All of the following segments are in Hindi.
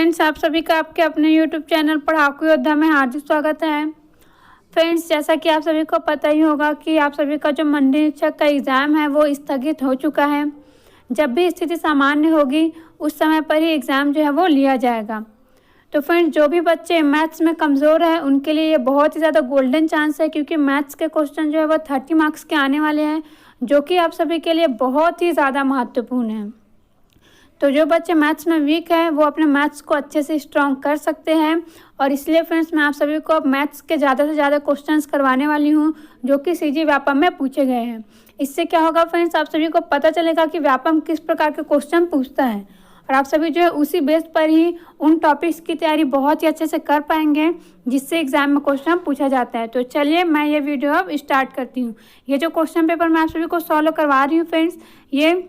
फ्रेंड्स, आप सभी का आपके अपने यूट्यूब चैनल पढ़ाकू योद्धा में हार्दिक स्वागत है। फ्रेंड्स, जैसा कि आप सभी को पता ही होगा कि आप सभी का जो मंडी निरीक्षक का एग्ज़ाम है वो स्थगित हो चुका है। जब भी स्थिति सामान्य होगी उस समय पर ही एग्ज़ाम जो है वो लिया जाएगा। तो फ्रेंड्स, जो भी बच्चे मैथ्स में कमज़ोर हैं उनके लिए ये बहुत ही ज़्यादा गोल्डन चांस है, क्योंकि मैथ्स के क्वेश्चन जो है वो 30 मार्क्स के आने वाले हैं, जो कि आप सभी के लिए बहुत ही ज़्यादा महत्वपूर्ण है। तो जो बच्चे मैथ्स में वीक हैं वो अपने मैथ्स को अच्छे से स्ट्रॉन्ग कर सकते हैं, और इसलिए फ्रेंड्स मैं आप सभी को अब मैथ्स के ज़्यादा से ज़्यादा क्वेश्चंस करवाने वाली हूँ जो कि सीजी व्यापम में पूछे गए हैं। इससे क्या होगा फ्रेंड्स, आप सभी को पता चलेगा कि व्यापम किस प्रकार के क्वेश्चन पूछता है, और आप सभी जो है उसी बेस पर ही उन टॉपिक्स की तैयारी बहुत ही अच्छे से कर पाएंगे जिससे एग्जाम में क्वेश्चन पूछा जाता है। तो चलिए मैं ये वीडियो अब स्टार्ट करती हूँ। ये जो क्वेश्चन पेपर मैं आप सभी को सॉल्व करवा रही हूँ फ्रेंड्स, ये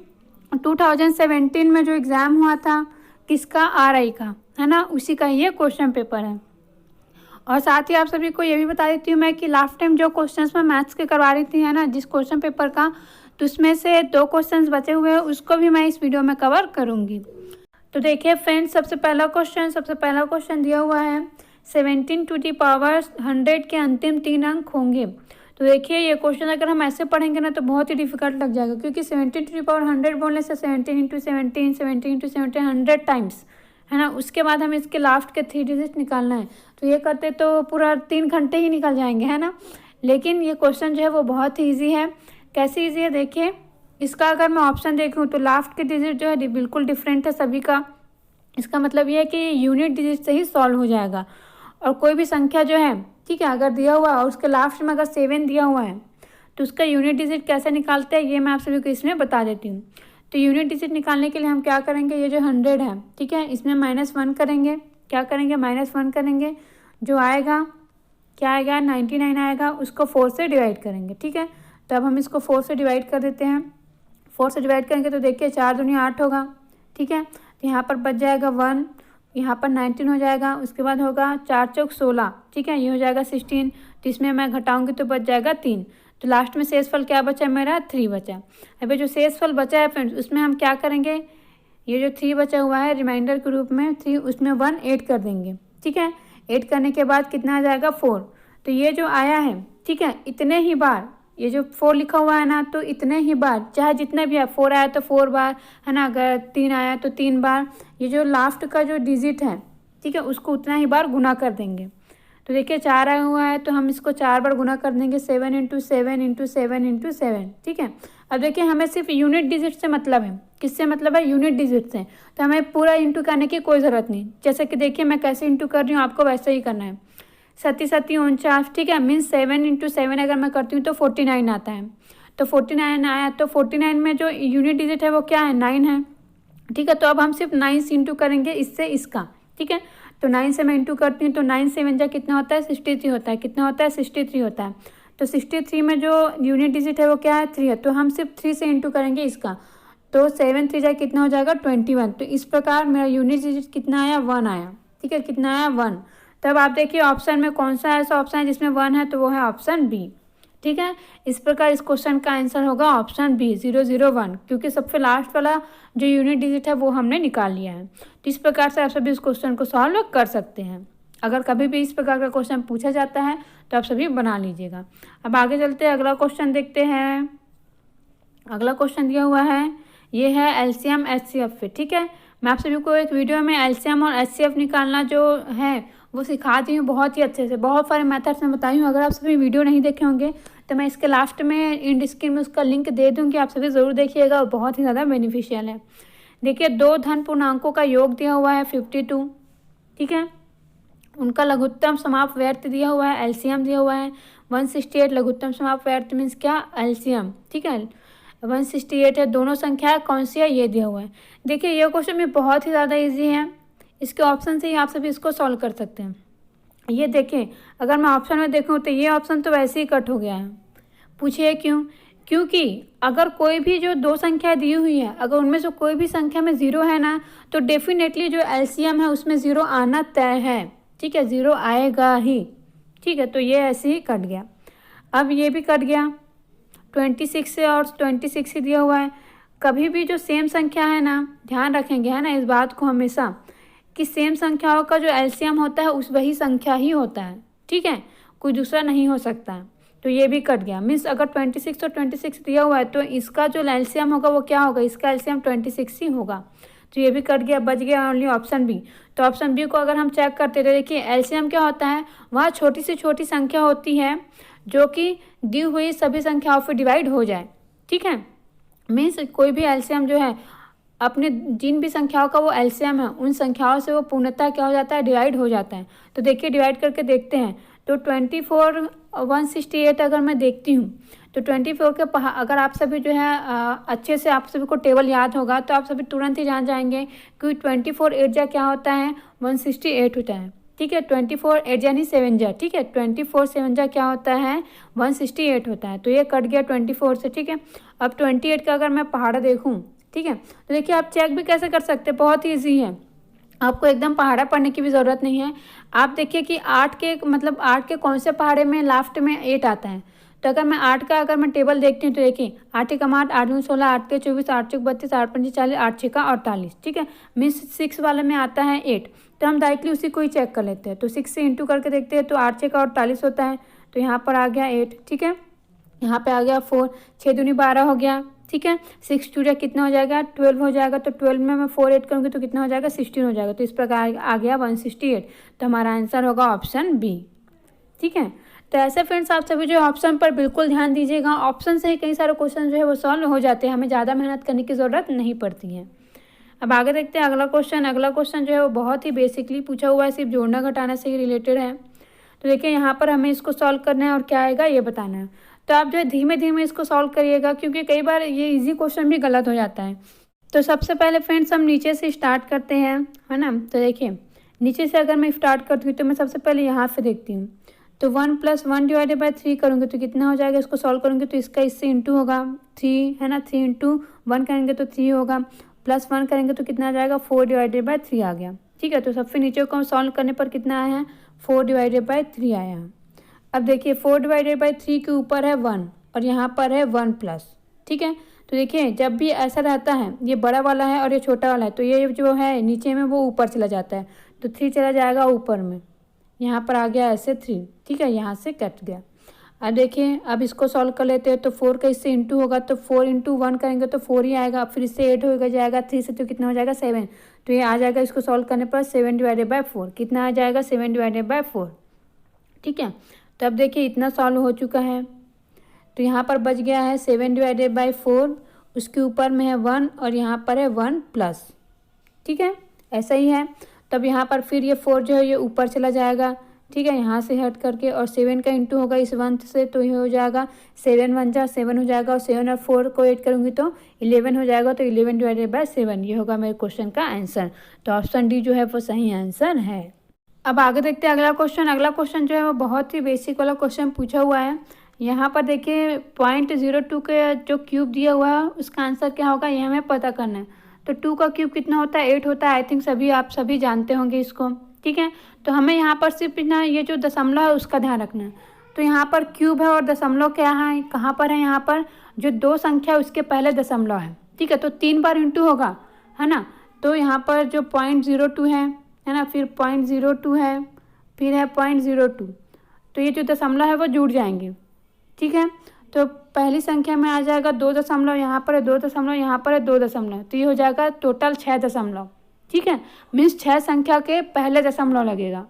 2017 में जो एग्ज़ाम हुआ था किसका, आरआई का, है ना, उसी का ये क्वेश्चन पेपर है। और साथ ही आप सभी को ये भी बता देती हूँ मैं कि लास्ट टाइम जो क्वेश्चंस मैं मैथ्स के करवा रही थी, है ना, जिस क्वेश्चन पेपर का, तो उसमें से 2 क्वेश्चंस बचे हुए हैं, उसको भी मैं इस वीडियो में कवर करूँगी। तो देखिए फ्रेंड्स, सबसे पहला क्वेश्चन दिया हुआ है 17 टू दी पावर 100 के अंतिम 3 अंक होंगे। तो देखिए ये क्वेश्चन अगर हम ऐसे पढ़ेंगे ना तो बहुत ही डिफिकल्ट लग जाएगा, क्योंकि 17 टू दी पावर 100 बोलने से 17 इंटू 17 17 इंटू 17 100 टाइम्स, है ना। उसके बाद हमें इसके लास्ट के 3 डिजिट निकालना है, तो ये करते तो पूरा 3 घंटे ही निकल जाएंगे, है ना। लेकिन ये क्वेश्चन जो है वो बहुत ही ईजी है। कैसे ईजी है देखिए, इसका अगर मैं ऑप्शन देखूँ तो लास्ट के डिजिट जो है बिल्कुल डिफरेंट है सभी का। इसका मतलब ये है कि यूनिट डिजिट से ही सॉल्व हो जाएगा। और कोई भी संख्या जो है, ठीक है, अगर दिया हुआ है और उसके लास्ट में अगर 7 दिया हुआ है तो उसका यूनिट डिजिट कैसे निकालते हैं ये मैं आप सभी को इसमें बता देती हूँ। तो यूनिट डिजिट निकालने के लिए हम क्या करेंगे, ये जो 100 है, ठीक है, इसमें -1 करेंगे। क्या करेंगे, -1 करेंगे। जो आएगा क्या आएगा, 99 आएगा, उसको 4 से डिवाइड करेंगे, ठीक है। तो अब हम इसको 4 से डिवाइड कर देते हैं। 4 से डिवाइड करेंगे तो देखिए 4 दूनी 8 होगा, ठीक है। तो यहाँ पर बच जाएगा 1, यहाँ पर 19 हो जाएगा, उसके बाद होगा 4 चौक 16, ठीक है, ये हो जाएगा 16। तो इसमें मैं घटाऊंगी तो बच जाएगा 3। तो लास्ट में शेषफल क्या बचा मेरा, 3 बचा। अभी जो शेषफल बचा है फ्रेंड्स उसमें हम क्या करेंगे, ये जो 3 बचा हुआ है रिमाइंडर के रूप में 3, उसमें 1 ऐड कर देंगे, ठीक है। ऐड करने के बाद कितना आ जाएगा, 4। तो ये जो आया है, ठीक है, इतने ही बार, ये जो 4 लिखा हुआ है ना, तो इतने ही बार, चाहे जितने भी है, 4 आया तो 4 बार, है ना, अगर 3 आया तो 3 बार, ये जो लास्ट का जो डिजिट है, ठीक है, उसको उतना ही बार गुना कर देंगे। तो देखिए 4 आया हुआ है तो हम इसको 4 बार गुना कर देंगे, 7 इंटू 7 इंटू 7 इंटू 7, ठीक है। अब देखिए हमें सिर्फ यूनिट डिजिट से मतलब है, किससे मतलब है, यूनिट डिजिट से। तो हमें पूरा इंटू करने की कोई ज़रूरत नहीं। जैसे कि देखिए मैं कैसे इंटू कर रही हूँ, आपको वैसे ही करना है। 7 7 49, ठीक है, मीन्स 7 इंटू 7 अगर मैं करती हूँ तो 49 आता है। तो 49 आया, तो 49 में जो यूनिट डिजिट है वो क्या है, 9 है, ठीक है। तो अब हम सिर्फ 9 से इंटू करेंगे इससे इसका, ठीक है। तो 9 से मैं इंटू करती हूँ तो 9 से 7 जा कितना होता है, 63 होता है। कितना होता है, 63 होता है। तो 63 में जो यूनिट डिजिट है वो क्या है, 3 है। तो हम सिर्फ 3 से इंटू करेंगे इसका, तो 7 3 जा कितना हो जाएगा, 21। तो इस प्रकार मेरा यूनिट डिजिट कितना आया, 1 आया, ठीक है। कितना आया, 1। तब आप देखिए ऑप्शन में कौन सा ऐसा ऑप्शन है जिसमें 1 है, तो वो है ऑप्शन बी, ठीक है। इस प्रकार इस क्वेश्चन का आंसर होगा ऑप्शन बी 001, क्योंकि सबसे लास्ट वाला जो यूनिट डिजिट है वो हमने निकाल लिया है। तो इस प्रकार से आप सभी इस क्वेश्चन को सॉल्व कर सकते हैं। अगर कभी भी इस प्रकार का क्वेश्चन पूछा जाता है तो आप सभी बना लीजिएगा। अब आगे चलते हैं, अगला क्वेश्चन देखते हैं। अगला क्वेश्चन दिया हुआ है, ये है एलसीएम एचसीएफ पे, ठीक है। मैं आप सभी को एक वीडियो में एलसीएम और एचसीएफ निकालना जो है वो सिखाती हूँ बहुत ही अच्छे से, बहुत सारे मेथड्स में बताई हूँ। अगर आप सभी वीडियो नहीं देखे होंगे तो मैं इसके लास्ट में एंड स्क्रीन में उसका लिंक दे दूँगी, आप सभी ज़रूर देखिएगा, और बहुत ही ज़्यादा बेनिफिशियल है। देखिए 2 धन पूर्णांकों का योग दिया हुआ है 52, ठीक है। उनका लघुत्तम समाप्त व्यर्थ दिया हुआ है, एलसीएम दिया हुआ है 168। लघुत्तम समाप्त व्यर्थ मीन्स क्या, एलसीएम, ठीक है, 168 है। दोनों संख्या कौन सी है, ये दिया हुआ है। देखिए ये क्वेश्चन भी बहुत ही ज़्यादा ईजी है, इसके ऑप्शन से ही आप सभी इसको सॉल्व कर सकते हैं। ये देखें, अगर मैं ऑप्शन में देखूं तो ये ऑप्शन तो वैसे ही कट हो गया है। पूछिए क्यों, क्योंकि अगर कोई भी जो 2 संख्या दी हुई है, अगर उनमें से कोई भी संख्या में 0 है ना, तो डेफिनेटली जो एलसीएम है उसमें 0 आना तय है, ठीक है, 0 आएगा ही, ठीक है। तो ये ऐसे ही कट गया। अब ये भी कट गया, 26 से, और 26 ही दिया हुआ है। कभी भी जो सेम संख्या है ना, ध्यान रखेंगे, है ना, इस बात को हमेशा, कि सेम संख्याओं का जो एलसीएम होता है उस वही संख्या ही होता है, ठीक है, कोई दूसरा नहीं हो सकता है। तो ये भी कट गया। मीन्स अगर 26 और 26 दिया हुआ है तो इसका जो एलसीएम होगा वो क्या होगा, इसका एलसीएम 26 ही होगा। तो ये भी कट गया, बच गया ओनली ऑप्शन बी। तो ऑप्शन बी को अगर हम चेक करते तो देखिए एलसीएम क्या होता है, वह छोटी से छोटी संख्या होती है जो कि दी हुई सभी संख्याओं पर डिवाइड हो जाए, ठीक है। मीन्स कोई भी एलसीएम जो है अपने जिन भी संख्याओं का वो एलसीएम है उन संख्याओं से वो पूर्णतः क्या हो जाता है, डिवाइड हो जाता है। तो देखिए डिवाइड करके देखते हैं। तो 24 168 अगर मैं देखती हूँ तो 24 के अगर आप सभी जो है अच्छे से आप सभी को टेबल याद होगा तो आप सभी तुरंत ही जान जाएंगे कि 24 8 जा क्या होता है, 168 होता है, ठीक है। 24 8 यानी 7 जा, ठीक है। 24 7 जा क्या होता है, 168 होता है। तो ये कट गया 24 से, ठीक है। अब 28 का अगर मैं पहाड़ा देखूँ, ठीक है, तो देखिए आप चेक भी कैसे कर सकते हैं, बहुत ईजी है, आपको एकदम पहाड़ा पढ़ने की भी ज़रूरत नहीं है। आप देखिए कि 8 के मतलब 8 के कौन से पहाड़े में लास्ट में 8 आता है। तो अगर मैं 8 का अगर मैं टेबल देखती हूँ तो देखिए 8 एकम 8, 8 दूनी 16, 8 के 24, 8 चौक 32, 8 पंजे 40, 8 छः का 48, ठीक है। मीन्स 6 वाले में आता है 8। तो हम डायरेक्टली उसी को ही चेक कर लेते हैं। तो 6 से इंटू करके देखते हैं तो 8 छः का 48 होता है। तो यहाँ पर आ गया 8, ठीक है। यहाँ पे आ गया 4, 6 दूनी 12 हो गया, ठीक है। 6 टू कितना हो जाएगा, 12 हो जाएगा। तो 12 में मैं 4 ऐड करूँगी तो कितना हो जाएगा, 16 हो जाएगा। तो इस प्रकार आ गया 168। तो हमारा आंसर होगा ऑप्शन बी, ठीक है। तो ऐसे फ्रेंड्स आप सभी जो ऑप्शन पर बिल्कुल ध्यान दीजिएगा, ऑप्शन से ही कई सारे क्वेश्चन जो है वो सॉल्व हो जाते हैं, हमें ज़्यादा मेहनत करने की ज़रूरत नहीं पड़ती है। अब आगे देखते हैं अगला क्वेश्चन। अगला क्वेश्चन जो है वो बहुत ही बेसिकली पूछा हुआ है, सिर्फ जोड़ना घटाना से ही रिलेटेड है। तो देखिए यहाँ पर हमें इसको सॉल्व करना है और क्या आएगा ये बताना है। तो आप जो है धीमे धीमे इसको सॉल्व करिएगा क्योंकि कई बार ये इजी क्वेश्चन भी गलत हो जाता है। तो सबसे पहले फ्रेंड्स हम नीचे से स्टार्ट करते हैं, है ना। तो देखिए नीचे से अगर मैं स्टार्ट करती हूँ तो मैं सबसे पहले यहाँ से देखती हूँ। तो 1 + 1 डिवाइडेड बाई 3 करूँगी तो कितना हो जाएगा, इसको सॉल्व करूँगी तो इसका इससे इंटू होगा 3, है ना। 3 इंटू 1 करेंगे तो 3 होगा, +1 करेंगे तो कितना आ जाएगा, 4 डिवाइडेड बाई 3 आ गया, ठीक है। तो सबसे नीचे को सॉल्व करने पर कितना आया है, 4 डिवाइडेड बाई 3 आया है। अब देखिए 4 डिवाइडेड बाई 3 के ऊपर है 1 और यहाँ पर है 1+, ठीक है। तो देखिए जब भी ऐसा रहता है, ये बड़ा वाला है और ये छोटा वाला है, तो ये जो है नीचे में वो ऊपर चला जाता है, तो 3 चला जाएगा ऊपर में, यहाँ पर आ गया ऐसे 3, ठीक है, यहाँ से कट गया। अब देखिए अब इसको सॉल्व कर लेते हैं। तो 4 का इससे इंटू होगा तो 4 इंटू 1 करेंगे तो 4 ही आएगा, फिर इससे 8 हो जाएगा, 3 से तो कितना हो जाएगा 7। तो ये आ जाएगा, इसको सॉल्व करने पर 7 डिवाइडेड बाई 4 कितना आ जाएगा, 7 डिवाइडेड बाई 4, ठीक है। तो अब देखिए इतना सॉल्व हो चुका है। तो यहाँ पर बच गया है 7 डिवाइडेड बाई 4, उसके ऊपर में है 1 और यहाँ पर है 1+, ठीक है, ऐसा ही है। तब यहाँ पर फिर ये 4 जो है ये ऊपर चला जाएगा, ठीक है, यहाँ से हट करके, और 7 का इंटू होगा इस 1 से, तो ये हो जाएगा 7 1 जा 7 हो जाएगा, और 7 और 4 को ऐड करूँगी तो 11 हो जाएगा। तो 11 डिवाइडेड बाई 7 ये होगा मेरे क्वेश्चन का आंसर। तो ऑप्शन डी जो है वो सही आंसर है। अब आगे देखते हैं अगला क्वेश्चन। अगला क्वेश्चन जो है वो बहुत ही बेसिक वाला क्वेश्चन पूछा हुआ है। यहाँ पर देखिए 0.02 के जो क्यूब दिया हुआ है उसका आंसर क्या होगा ये हमें पता करना है। तो 2 का क्यूब कितना होता है, 8 होता है। आई थिंक आप सभी जानते होंगे इसको, ठीक है। तो हमें यहाँ पर सिर्फ ना ये जो दशमलव है उसका ध्यान रखना है। तो यहाँ पर क्यूब है और दशमलव क्या है, कहाँ पर है, यहाँ पर जो 2 संख्या उसके पहले दशमलव है, ठीक है। तो 3 बार इंटू होगा, है ना। तो यहाँ पर जो 0.02 है ना, फिर 0.02 है, फिर है 0.02, तो ये जो दशमलव है वो जुड़ जाएंगे, ठीक है। तो पहली संख्या में आ जाएगा 2 दशमलव, यहाँ पर है 2 दशमलव, यहाँ पर है 2 दशमलव, तो ये हो जाएगा टोटल 6 दशमलव, ठीक है। मीन्स 6 संख्या के पहले दशमलव लगेगा,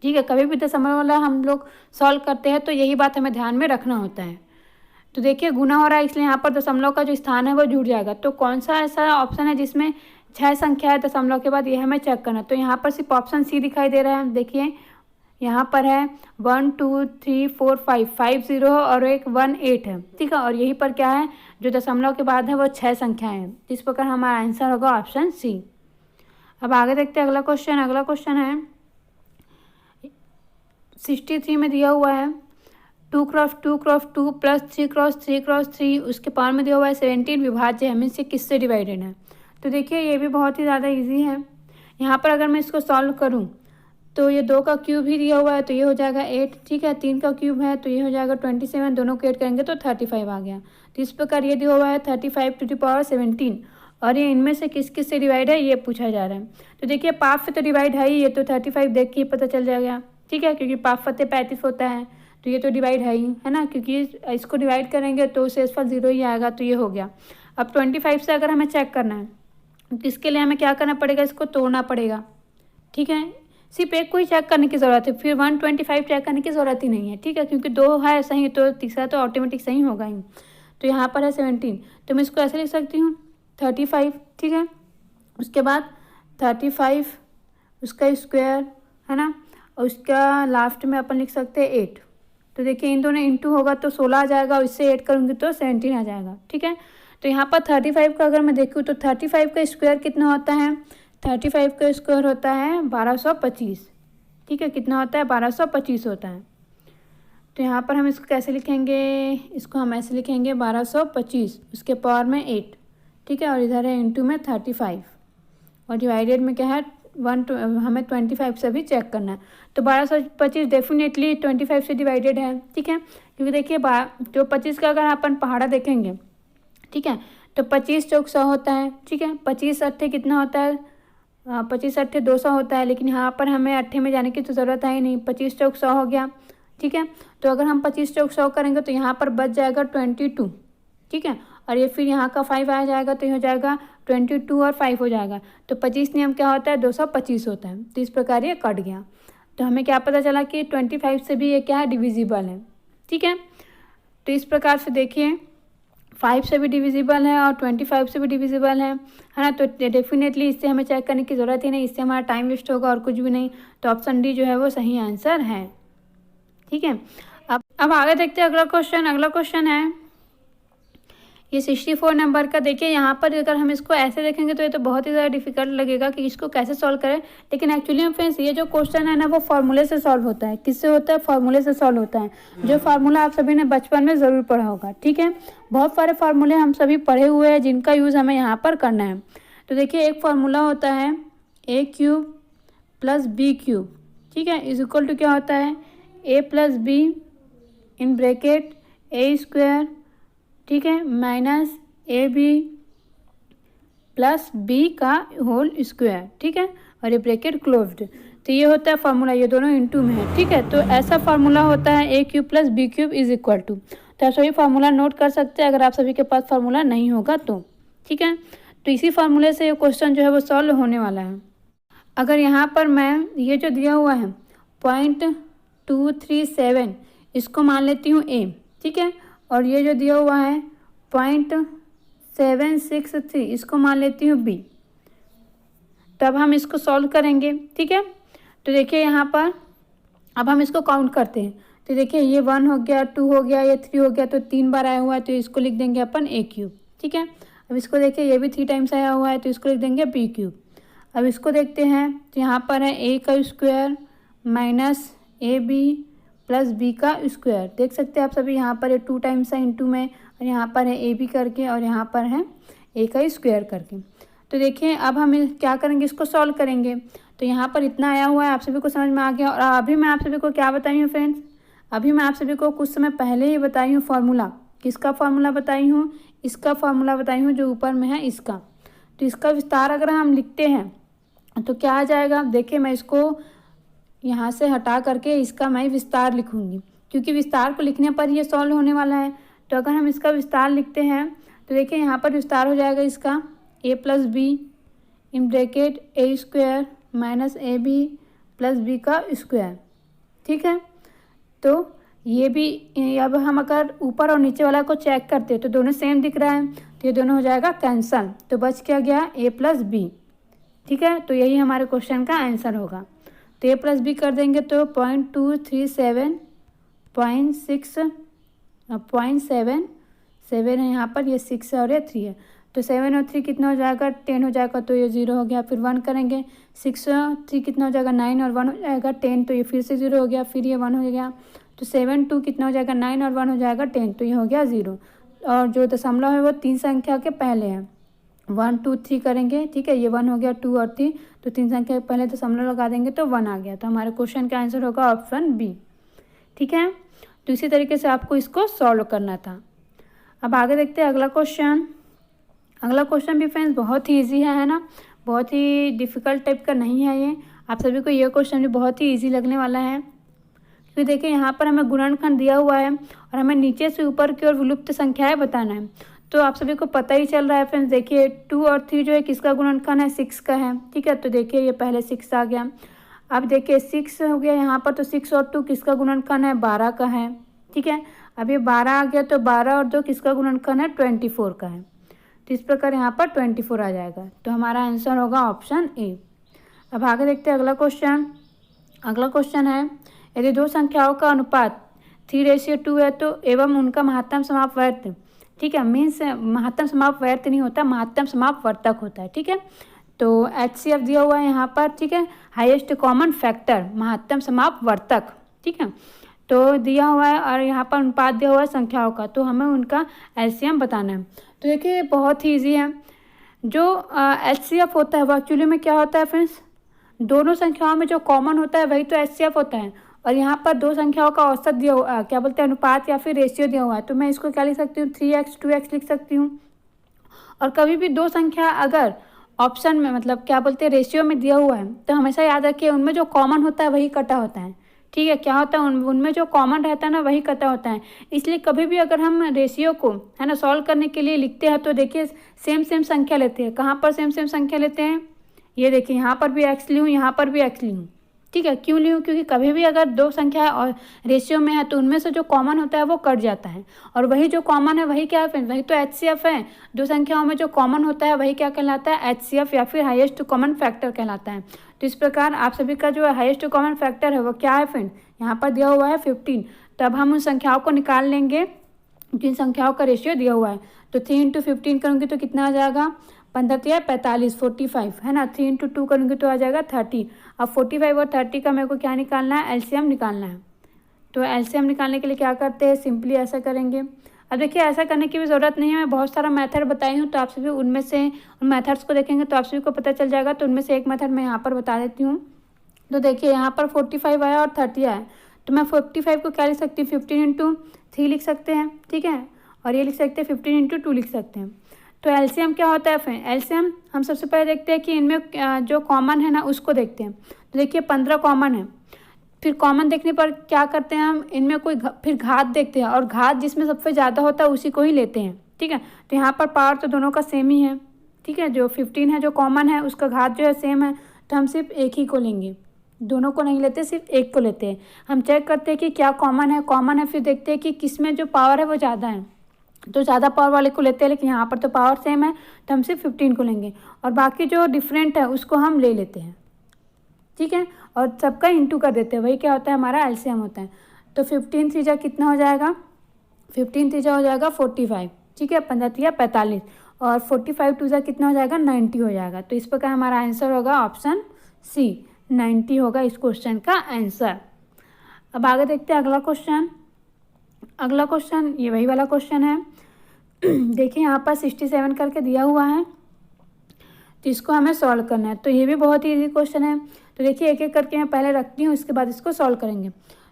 ठीक है। कभी भी दशमलव वाला हम लोग सॉल्व करते हैं तो यही बात हमें ध्यान में रखना होता है। तो देखिए गुना हो रहा है इसलिए यहाँ पर दशमलव का जो स्थान है वो जुड़ जाएगा। तो कौन सा ऐसा ऑप्शन है जिसमें 6 संख्या है दशमलव के बाद, ये हमें चेक करना। तो यहाँ पर सिर्फ ऑप्शन सी दिखाई दे रहा है। देखिए यहाँ पर है 1 2 3 4 5 0 और एक 1 8 है, ठीक है। और यहीं पर क्या है, जो दशमलव के बाद है वो 6 संख्याएं हैं। इस प्रकार हमारा आंसर होगा ऑप्शन सी। अब आगे देखते हैं अगला क्वेश्चन। अगला क्वेश्चन है 63 में दिया हुआ है 2 × 2 × 2 प्लस 3 × 3 × 3, उसके पावर में दिया हुआ है 17 विभाज्य है, मीन्स ये किससे डिवाइडेड है। तो देखिए ये भी बहुत ही ज़्यादा इजी है। यहाँ पर अगर मैं इसको सॉल्व करूँ तो ये 2 का क्यूब ही दिया हुआ है तो ये हो जाएगा 8, ठीक है। 3 का क्यूब है तो ये हो जाएगा 27, दोनों को ऐड करेंगे तो 35 आ गया। तो इस प्रकार ये दिया हुआ है 35 टू द पावर 17 और ये इनमें से किस किस से डिवाइड है ये पूछा जा रहा है। तो देखिए पाँच से तो डिवाइड है ही, ये तो 35 देख के पता चल जाएगा, ठीक है, क्योंकि 5 फते 35 होता है, तो ये तो डिवाइड है ही, है ना, क्योंकि इसको डिवाइड करेंगे तो शेषफल 0 ही आएगा, तो ये हो गया। अब 25 से अगर हमें चेक करना है तो इसके लिए हमें क्या करना पड़ेगा, इसको तोड़ना पड़ेगा, ठीक है। सिर्फ एक को ही चेक करने की ज़रूरत है, फिर 125 चेक करने की ज़रूरत ही नहीं है, ठीक है, क्योंकि 2 है सही तो तीसरा तो ऑटोमेटिक सही होगा ही। तो यहाँ पर है 17, तो मैं इसको ऐसे लिख सकती हूँ 35, ठीक है। उसके बाद 35 उसका स्क्वायर, है ना, और उसका लास्ट में अपन लिख सकते हैं 8। तो देखिए इन दोनों इंटू होगा तो 16 आ जाएगा, और इससे 8 करूँगी तो 17 आ जाएगा, ठीक है। तो यहाँ पर 35 का अगर मैं देखूँ तो 35 का स्क्वायर कितना होता है, 35 का स्क्वायर होता है 1225, ठीक है, कितना होता है 1225 होता है। तो यहाँ पर हम इसको कैसे लिखेंगे, इसको हम ऐसे लिखेंगे 1225 उसके पावर में 8, ठीक है, और इधर है इंटू में 35, और डिवाइडेड में क्या है 1, हमें 25 से भी चेक करना है। तो 1225 डेफिनेटली 25 से डिवाइडेड है, ठीक है, क्योंकि देखिए तो 25 का अगर अपन पहाड़ा देखेंगे, ठीक है, तो 25 चौक 100 होता है, ठीक है, 25 अट्ठे कितना होता है, 25 अट्ठे 200 होता है, लेकिन यहाँ पर हमें अट्ठे में जाने की तो ज़रूरत है ही नहीं, 25 चौक 100 हो गया, ठीक है। तो अगर हम 25 चौक 100 करेंगे तो यहाँ पर बच जाएगा 22, ठीक है, और ये फिर यहाँ का 5 आ जाएगा, तो ये हो जाएगा 22 और 5 हो जाएगा, तो 25 नियम क्या होता है 225 होता है। तो इस प्रकार ये कट गया। तो हमें क्या पता चला कि 25 से भी ये क्या है डिविजिबल है, ठीक है। तो इस प्रकार से देखिए 5 से भी डिविजिबल है और 25 से भी डिविजिबल है ना। तो डेफिनेटली इससे हमें चेक करने की ज़रूरत ही नहीं, इससे हमारा टाइम वेस्ट होगा और कुछ भी नहीं। तो ऑप्शन डी जो है वो सही आंसर है, ठीक है। अब आगे देखते हैं अगला क्वेश्चन है ये 64 नंबर का। देखिए यहाँ पर अगर हम इसको ऐसे देखेंगे तो ये तो बहुत ही ज़्यादा डिफिकल्ट लगेगा कि इसको कैसे सॉल्व करें, लेकिन एक्चुअली में फ्रेंड्स ये जो क्वेश्चन है ना वो फार्मूले से सॉल्व होता है। किससे होता है, फार्मूले से सॉल्व होता है, जो फार्मूला आप सभी ने बचपन में ज़रूर पढ़ा होगा, ठीक है। बहुत सारे फार्मूले हम सभी पढ़े हुए हैं जिनका यूज़ हमें यहाँ पर करना है। तो देखिए एक फार्मूला होता है a³ + b³, ठीक है, इज इक्वल टू क्या होता है a + b in bracket a², ठीक है, माइनस AB + b का होल स्क्वायर, ठीक है, और ये ब्रैकेट क्लोज्ड। तो ये होता है फार्मूला, ये दोनों इंटू में है, ठीक है। तो ऐसा फार्मूला होता है a³ + b³ is equal to. तो आप सभी फार्मूला नोट कर सकते हैं अगर आप सभी के पास फार्मूला नहीं होगा तो, ठीक है। तो इसी फार्मूले से ये क्वेश्चन जो है वो सॉल्व होने वाला है। अगर यहाँ पर मैं ये जो दिया हुआ है 0.237 इसको मान लेती हूँ a, ठीक है, और ये जो दिया हुआ है 0.763 इसको मान लेती हूँ b। तब हम इसको सॉल्व करेंगे, ठीक है। तो देखिए यहाँ पर अब हम इसको काउंट करते हैं। तो देखिए ये 1 हो गया, 2 हो गया, ये 3 हो गया, तो 3 बार आया हुआ है तो इसको लिख देंगे अपन a³, ठीक है। अब इसको देखिए ये भी 3 टाइम्स आया हुआ है तो इसको लिख देंगे b³। अब इसको देखते हैं तो यहाँ पर है a का स्क्वायर माइनस AB + b का स्क्वायर। देख सकते हैं आप सभी यहाँ पर 2 टाइम्स है इंटू में, और यहाँ पर है AB करके, और यहाँ पर है a का स्क्वायर करके। तो देखिए अब हम क्या करेंगे, इसको सॉल्व करेंगे। तो यहाँ पर इतना आया हुआ है, आप सभी को समझ में आ गया। और अभी मैं आप सभी को क्या बताई हूँ फ्रेंड्स, अभी मैं आप सभी को कुछ समय पहले ही बताई हूँ फार्मूला। किसका फार्मूला बताई हूँ, इसका फार्मूला बताई हूँ जो ऊपर में है इसका। तो इसका विस्तार अगर हम लिखते हैं तो क्या आ जाएगा, देखिए मैं इसको यहाँ से हटा करके इसका मैं विस्तार लिखूँगी, क्योंकि विस्तार को लिखने पर ये सॉल्व होने वाला है। तो अगर हम इसका विस्तार लिखते हैं तो देखिए यहाँ पर विस्तार हो जाएगा इसका a + b in bracket a² minus AB + b का स्क्वायर, ठीक है। तो ये भी अब हम अगर ऊपर और नीचे वाला को चेक करते हैं तो दोनों सेम दिख रहा है, तो ये दोनों हो जाएगा कैंसल। तो बच क्या गया a + b, ठीक है। तो यही हमारे क्वेश्चन का आंसर होगा। तो a + b कर देंगे तो 0.237 है यहाँ पर, ये 6 है और ये 3 है। तो 7 और 3 कितना हो जाएगा 10 हो जाएगा, तो ये 0 हो गया। फिर 1 करेंगे, 6 और 3 कितना हो जाएगा 9 और 1 हो जाएगा 10, तो ये फिर से 0 हो गया। फिर ये 1 हो गया, तो 7 2 कितना हो जाएगा 9 और 1 हो जाएगा 10, तो ये हो गया 0। और जो दशमलव है वो 3 संख्या के पहले है, 1 2 3 करेंगे, ठीक है। ये 1 हो गया, 2 और 3, तो 3 संख्या के पहले दशमलव लगा देंगे तो 1 आ गया। तो हमारे क्वेश्चन का आंसर होगा ऑप्शन बी, ठीक है। तो इसी तरीके से आपको इसको सॉल्व करना था। अब आगे देखते हैं अगला क्वेश्चन। अगला क्वेश्चन भी फ्रेंड्स बहुत ही ईजी है ना, बहुत ही डिफ़िकल्ट टाइप का नहीं है ये। आप सभी को ये क्वेश्चन भी बहुत ही ईजी लगने वाला है, क्योंकि देखिए यहाँ पर हमें गुणनखंड दिया हुआ है और हमें नीचे से ऊपर की ओर विलुप्त संख्याएं बताना है। तो आप सभी को पता ही चल रहा है फ्रेंड्स, देखिए 2 और 3 जो है किसका गुणनखंड है, 6 का है। ठीक है, तो देखिए ये पहले 6 आ गया। अब देखिए 6 हो गया यहाँ पर, तो 6 और 2 किसका गुणनखंड है, 12 का है। ठीक है, अब ये 12 आ गया, तो 12 और 2 किसका गुणनखंड है, 24 का है। तो इस प्रकार यहाँ पर 24 आ जाएगा। तो हमारा आंसर होगा ऑप्शन ए। अब आगे देखते हैं अगला क्वेश्चन। अगला क्वेश्चन है, यदि दो संख्याओं का अनुपात 3:2 है तो एवं उनका महत्तम समापवर्त, ठीक है, मीन्स महत्तम समापवर्त नहीं होता, महत्तम समापवर्तक होता है। ठीक है, तो HCF दिया हुआ है यहाँ पर। ठीक है, हाईएस्ट कॉमन फैक्टर, महत्तम समापवर्तक। ठीक है, तो दिया हुआ है और यहाँ पर अनुपात दिया हुआ है संख्याओं का, तो हमें उनका LCM बताना है। तो देखिए बहुत ही ईजी है। जो HCF होता है वो एक्चुअली में क्या होता है फ्रेंड्स, दोनों संख्याओं में जो कॉमन होता है वही तो HCF होता है। और यहाँ पर दो संख्याओं का औसत दिया हुआ, क्या बोलते हैं, अनुपात या फिर रेशियो दिया हुआ है। तो मैं इसको क्या लिख सकती हूँ, 3x 2x लिख सकती हूँ। और कभी भी दो संख्या अगर ऑप्शन में, मतलब क्या बोलते हैं, रेशियो में दिया हुआ है, तो हमेशा याद रखिए उनमें जो कॉमन होता है वही कटा होता है। ठीक है, क्या होता है, उनमें जो कॉमन रहता है ना वही कटा होता है। इसलिए कभी भी अगर हम रेशियो को, है ना, सॉल्व करने के लिए लिखते हैं तो देखिए सेम सेम संख्या लेते हैं। कहाँ पर सेम सेम संख्या लेते हैं, ये देखिए यहाँ पर भी x ली हूँ, यहाँ पर भी x ली हूँ। ठीक है, क्यों ली हूँ, क्योंकि कभी भी अगर दो संख्या और रेशियो में है तो उनमें से जो कॉमन होता है वो कट जाता है, और वही जो कॉमन है वही क्या है फ्रेंड्स, वही तो HCF है। दो संख्याओं में जो कॉमन होता है वही क्या कहलाता है, HCF या फिर हाईएस्ट कॉमन फैक्टर कहलाता है। तो इस प्रकार आप सभी का जो हाईएस्ट कॉमन फैक्टर है वो क्या है फ्रेंड, यहाँ पर दिया हुआ है 15। तो अब हम उन संख्याओं को निकाल लेंगे जिन संख्याओं का रेशियो दिया हुआ है। तो 3 × 15 करूँगी तो कितना आ जाएगा, 15 × 45 45, है ना। 3 × 2 करूँगी तो आ जाएगा 30। अब 45 और 30 का मेरे को क्या निकालना है, LCM निकालना है। तो LCM निकालने के लिए क्या करते हैं, सिंपली ऐसा करेंगे। अब देखिए ऐसा करने की भी ज़रूरत नहीं है, मैं बहुत सारा मेथड बताई हूँ, तो आप सभी उनमें से उन मेथड्स को देखेंगे तो आप सभी को पता चल जाएगा। तो उनमें से एक मेथड मैं यहाँ पर बता देती हूँ। तो देखिए यहाँ पर 45 आया और 30 आया, तो मैं 45 को क्या लिख सकती हूँ, 15 × 3 लिख सकते हैं। ठीक है, और ये लिख सकते हैं 15 × 2 लिख सकते हैं। तो LCM क्या होता है फ्रेंड, LCM हम सबसे पहले देखते हैं कि इनमें जो कॉमन है ना उसको देखते हैं। तो देखिए 15 कॉमन है, फिर कॉमन देखने पर क्या करते हैं हम, इनमें कोई फिर घात देखते हैं, और घात जिसमें सबसे ज़्यादा होता है उसी को ही लेते हैं। ठीक है, तो यहाँ पर पावर तो दोनों का सेम ही है। ठीक है, जो 15 है जो कॉमन है उसका घात जो है सेम है, तो हम सिर्फ एक ही को लेंगे, दोनों को नहीं लेते, सिर्फ एक को लेते हैं। हम चेक करते हैं कि क्या कॉमन है, फिर देखते हैं कि किस में जो पावर है वो ज़्यादा है, तो ज़्यादा पावर वाले को लेते हैं। लेकिन यहाँ पर तो पावर सेम है तो हम सिर्फ 15 को लेंगे, और बाकी जो डिफरेंट है उसको हम ले लेते हैं। ठीक है, और सबका इंटू कर देते हैं, वही क्या होता है, हमारा LCM होता है। तो 15 3 जा कितना हो जाएगा, 15 3 जा हो जाएगा 45। ठीक है, 15 3 45, और 45 2 जा कितना हो जाएगा, 90 हो जाएगा। तो इस प्रकार हमारा आंसर होगा ऑप्शन C, 90 होगा इस क्वेश्चन का आंसर। अब आगे देखते हैं अगला क्वेश्चन। अगला क्वेश्चन ये वही वाला क्वेश्चन है। देखिए यहाँ पर 67 करके दिया हुआ है, तो इसको हमें सॉल्व करना है। तो ये भी बहुत ही ईजी क्वेश्चन है। तो देखिए एक एक करके मैं पहले रखती हूँ, इसके बाद इसको सॉल्व करेंगे।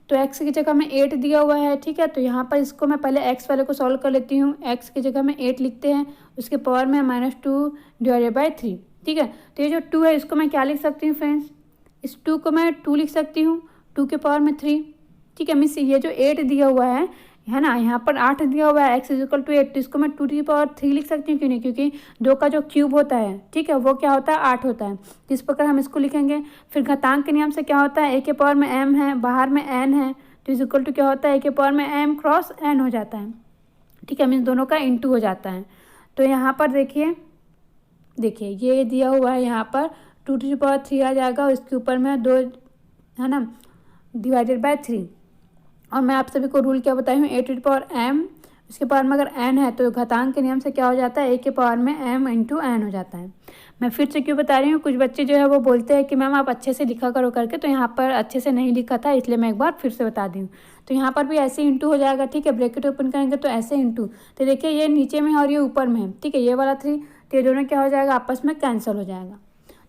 तो x की जगह में 8 दिया हुआ है। ठीक है, तो यहाँ पर इसको मैं पहले x वाले को सॉल्व कर लेती हूँ। x की जगह में 8 लिखते हैं, उसके पावर में -2 / 3। ठीक है, तो ये जो 2 है इसको मैं क्या लिख सकती हूँ फ्रेंड्स, इस 2 को मैं 2 लिख सकती हूँ, 2 के पावर में 3। ठीक है, मीन्स ये जो 8 दिया हुआ है ना, यहाँ पर 8 दिया हुआ है, x = 8, तो इसको मैं 2 की पावर 3 लिख सकती हूँ। क्यों नहीं, क्योंकि 2 का जो क्यूब होता है, ठीक है, वो क्या होता है, 8 होता है। तो इस प्रकार हम इसको लिखेंगे। फिर घातांक के नियम से क्या होता है, a के पावर में m है, बाहर में n है, तो इक्वल टू क्या होता है, a के पावर में m क्रॉस n हो जाता है। ठीक है, मीन्स दोनों का इंटू हो जाता है। तो यहाँ पर देखिए ये दिया हुआ है, यहाँ पर 2 की पावर 3 आ जाएगा, और इसके ऊपर में 2, है ना, /3। और मैं आप सभी को रूल क्या बताई हूँ, 8 की पावर m, उसके पावर में अगर n है तो घातांक के नियम से क्या हो जाता है, a के पावर में m × n हो जाता है। मैं फिर से क्यों बता रही हूँ, कुछ बच्चे जो है वो बोलते हैं कि मैम आप अच्छे से लिखा करो करके, तो यहाँ पर अच्छे से नहीं लिखा था, इसलिए मैं एक बार फिर से बता दी हूँ। तो यहाँ पर भी ऐसे इंटू हो जाएगा। ठीक है, ब्रैकेट ओपन करेंगे तो ऐसे इंटू, तो देखिए ये नीचे में है और ये ऊपर में है। ठीक है, ये वाला 3, तो ये दोनों क्या हो जाएगा, आपस में कैंसिल हो जाएगा,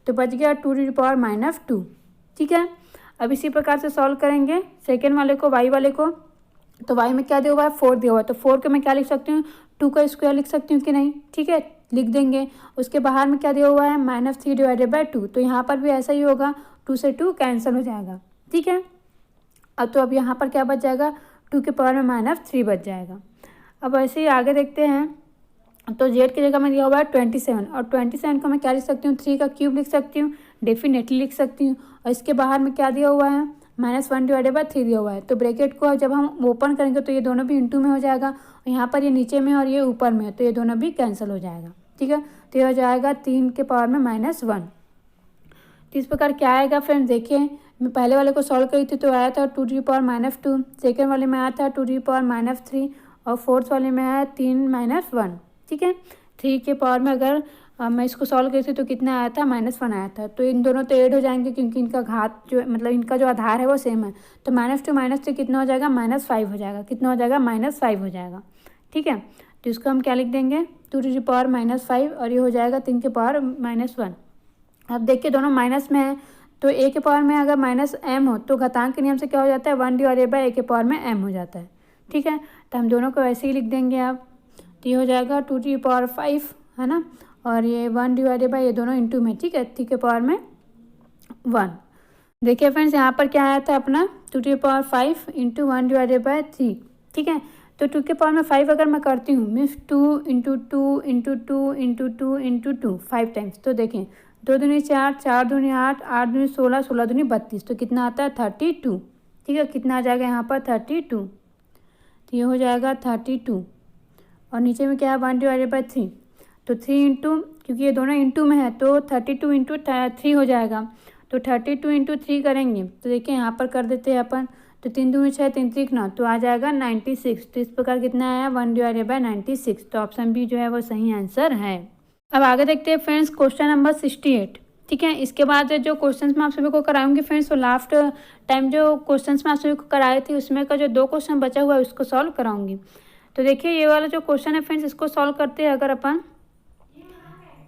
तो बच गया 2 की पावर -2। ठीक है, अब इसी प्रकार से सॉल्व करेंगे सेकेंड वाले को, y वाले को। तो y में क्या दिया हुआ है, 4 दिया हुआ है, तो 4 के मैं क्या लिख सकती हूँ, 2 का स्क्वायर लिख सकती हूँ कि नहीं। ठीक है, लिख देंगे। उसके बाहर में क्या दिया हुआ है, -3 डिवाइडेड बाई 2, तो यहाँ पर भी ऐसा ही होगा, 2 से 2 कैंसिल हो जाएगा। ठीक है, अब यहाँ पर क्या बच जाएगा, 2 के पावर में -3 बच जाएगा। अब ऐसे ही आगे देखते हैं। तो जेड की जगह में दिया हुआ है 27, और 27 को मैं क्या लिख सकती हूँ, 3 का क्यूब लिख सकती हूँ, डेफिनेटली लिख सकती हूँ। और इसके बाहर में क्या दिया हुआ है, -1 डिवाइडेड बाई 3 दिया हुआ है। तो ब्रैकेट को जब हम ओपन करेंगे तो ये दोनों भी इंटू में हो जाएगा, और यहाँ पर ये नीचे में और ये ऊपर में है, तो ये दोनों भी कैंसिल हो जाएगा। ठीक है, तो ये हो जाएगा 3 के पावर में -1। तो इस प्रकार क्या आएगा फ्रेंड्स, देखिए मैं पहले वाले को सॉल्व करी थी तो आया था 2 टू दी पावर -2, सेकेंड वाले में आया था 2 टू दी पावर -3, और फोर्थ वाले में आया 3 -1। ठीक है, 3 के पावर में अगर मैं इसको सॉल्व करी थी तो कितना आया था, -1 आया था। तो इन दोनों तो ऐड हो जाएंगे क्योंकि इनका घात जो मतलब इनका जो आधार है वो सेम है। तो -2 -3 कितना हो जाएगा, -5 हो जाएगा। कितना हो जाएगा, -5 हो जाएगा। ठीक है, तो इसको हम क्या लिख देंगे, 2 टू दी पावर -5, और ये हो जाएगा 3 के पावर -1। अब देखिए दोनों माइनस में है, तो a के पावर में अगर -m हो तो घातांक के नियम से क्या हो जाता है, 1 डिवाइडेड बाई a के पावर में m हो जाता है। ठीक है, तो हम दोनों को वैसे ही लिख देंगे। अब तो ये हो जाएगा 2 टू दी पावर 5, है ना, और ये 1 डिवाइडेड बाई ये दोनों इंटू में। ठीक है, 3 के पावर में 1। देखिए फ्रेंड्स यहाँ पर क्या आया था अपना, 2 to the power 5 into 1 divided by 3। ठीक है, तो 2 के पावर में 5 अगर मैं करती हूँ means 2 into 2 into 2 into 2 into 2 5 times. तो देखें 2 दूनी 4, 4 दूनी 8, 8 दूनी 16, 16 दूनी 32, तो कितना आता है 32। ठीक है, कितना आ जाएगा यहाँ पर 32, तो ये हो जाएगा 32, और नीचे में क्या है 1 डिवाइडेड बाई 3, तो 3 इंटू, क्योंकि ये दोनों इंटू में है तो 32 इंटू 3 हो जाएगा। तो 32 इंटू 3 करेंगे तो देखिए यहाँ पर कर देते हैं अपन, तो 3 दूनी 6, 3 3 9, तो आ जाएगा 96। तो इस प्रकार कितना आया, 1 डिवाइडेड बाई 96। तो ऑप्शन बी जो है वो सही आंसर है। अब आगे देखते हैं फ्रेंड्स क्वेश्चन नंबर 68। ठीक है, इसके बाद जो क्वेश्चंस मैं आप सभी को कराऊंगी फ्रेंड्स, वो लास्ट टाइम जो क्वेश्चंस मैं आप सभी को कराई थी उसमें का जो 2 क्वेश्चन बचा हुआ है उसको सॉल्व कराऊंगी। तो देखिए ये वाला जो क्वेश्चन है फ्रेंड्स, इसको सॉल्व करते हैं अगर अपन,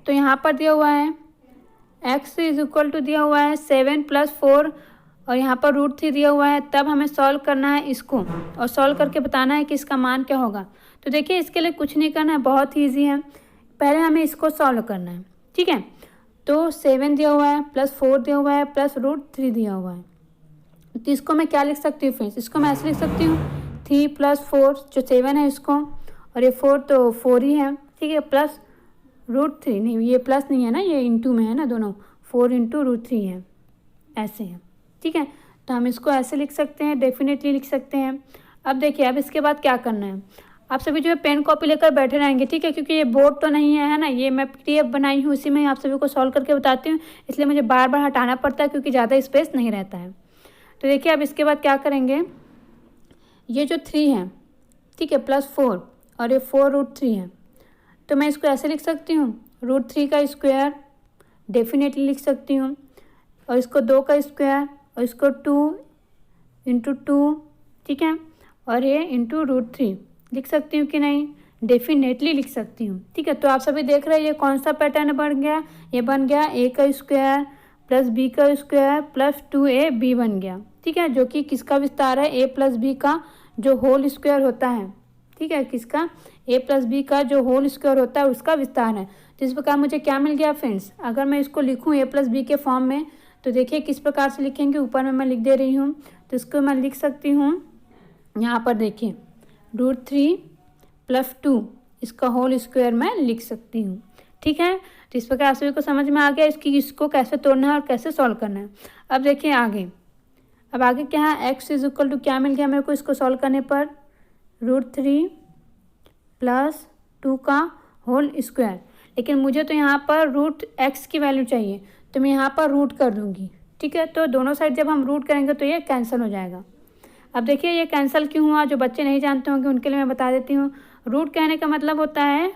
तो यहाँ पर दिया हुआ है x इज इक्वल टू दिया हुआ है 7 + 4, और यहाँ पर √3 दिया हुआ है। तब हमें सॉल्व करना है इसको, और सॉल्व करके बताना है कि इसका मान क्या होगा। तो देखिए इसके लिए कुछ नहीं करना है, बहुत ही ईजी है। पहले हमें इसको सॉल्व करना है। ठीक है, तो 7 दिया हुआ है प्लस 4 दिया हुआ है प्लस √3 दिया हुआ है, तो इसको मैं क्या लिख सकती हूँ फ्रेंड्स, इसको मैं ऐसे लिख सकती हूँ 3 + 4 जो 7 है इसको, और ये 4 तो 4 ही है। ठीक है, प्लस √3, नहीं ये प्लस नहीं है ना, ये इंटू में है ना दोनों, 4 इंटू √3 है, ऐसे है। ठीक है, तो हम इसको ऐसे लिख सकते हैं, डेफिनेटली लिख सकते हैं। अब देखिए अब इसके बाद क्या करना है, आप सभी जो है पेन कॉपी लेकर बैठे रहेंगे। ठीक है, क्योंकि ये बोर्ड तो नहीं है ना, ये मैं PDF बनाई हूँ, उसी में आप सभी को सॉल्व करके बताती हूँ, इसलिए मुझे बार बार हटाना पड़ता है क्योंकि ज़्यादा स्पेस नहीं रहता है। तो देखिए अब इसके बाद क्या करेंगे, ये जो 3 है, ठीक है, प्लस 4, और ये 4 √3 है, तो मैं इसको ऐसे लिख सकती हूँ √3 का स्क्वायर, डेफिनेटली लिख सकती हूँ, और इसको 2 का स्क्वायर, और इसको 2 इंटू 2, ठीक है, और ये इंटू √3 लिख सकती हूँ कि नहीं, डेफिनेटली लिख सकती हूँ। ठीक है, तो आप सभी देख रहे हैं ये कौन सा पैटर्न बन गया, ये बन गया a का स्क्वायर प्लस b का स्क्वायर प्लस 2ab बन गया। ठीक है, जो कि किसका विस्तार है, a प्लस b का जो होल स्क्वायर होता है। ठीक है, किसका, a प्लस b का जो होल स्क्वायर होता है उसका विस्तार है। तो इस प्रकार मुझे क्या मिल गया फ्रेंड्स, अगर मैं इसको लिखूँ a प्लस b के फॉर्म में, तो देखिए किस प्रकार से लिखेंगे, ऊपर में मैं लिख दे रही हूँ। तो इसको मैं लिख सकती हूँ, यहाँ पर देखिए √3 + 2 इसका होल स्क्वायर मैं लिख सकती हूँ। ठीक है, तो इस प्रकार सभी को समझ में आ गया इसको कैसे तोड़ना है और कैसे सॉल्व करना है। अब देखिए आगे, अब आगे क्या है, x इज इक्वल टू क्या मिल गया मेरे को इसको सॉल्व करने पर, √3 + 2 का होल स्क्वायर। लेकिन मुझे तो यहाँ पर √x की वैल्यू चाहिए, तो मैं यहाँ पर रूट कर दूँगी। ठीक है, तो दोनों साइड जब हम रूट करेंगे तो ये कैंसिल हो जाएगा। अब देखिए ये कैंसिल क्यों हुआ, जो बच्चे नहीं जानते होंगे उनके लिए मैं बता देती हूँ। रूट कहने का मतलब होता है,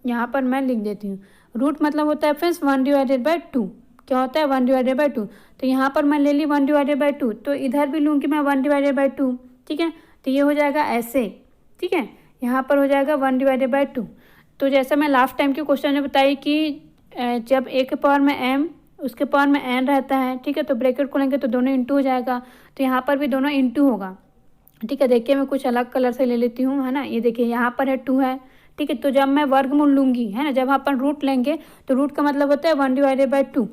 यहाँ पर मैं लिख देती हूँ, रूट मतलब होता है फ्रेंड्स 1 डिवाइडेड बाई 2। क्या होता है, 1 डिवाइडेड बाई 2। तो यहाँ पर मैं ले ली 1 डिवाइडेड बाई 2, तो इधर भी लूँगी मैं 1 डिवाइडेड बाई 2। ठीक है, तो ये हो जाएगा ऐसे। ठीक है, यहाँ पर हो जाएगा 1 डिवाइडेड बाई 2। तो जैसा मैं लास्ट टाइम के क्वेश्चन में बताई कि जब a के पावर में m उसके पावर में n रहता है, ठीक है, तो ब्रैकेट खोलेंगे तो दोनों इंटू हो जाएगा, तो यहाँ पर भी दोनों इंटू होगा। ठीक है, देखिए मैं कुछ अलग कलर से ले लेती हूँ, है ना, ये देखिए यहाँ पर है 2 है, ठीक है। तो जब मैं वर्गमूल लूँगी, है ना, जब अपन रूट लेंगे तो रूट का मतलब होता है 1/2,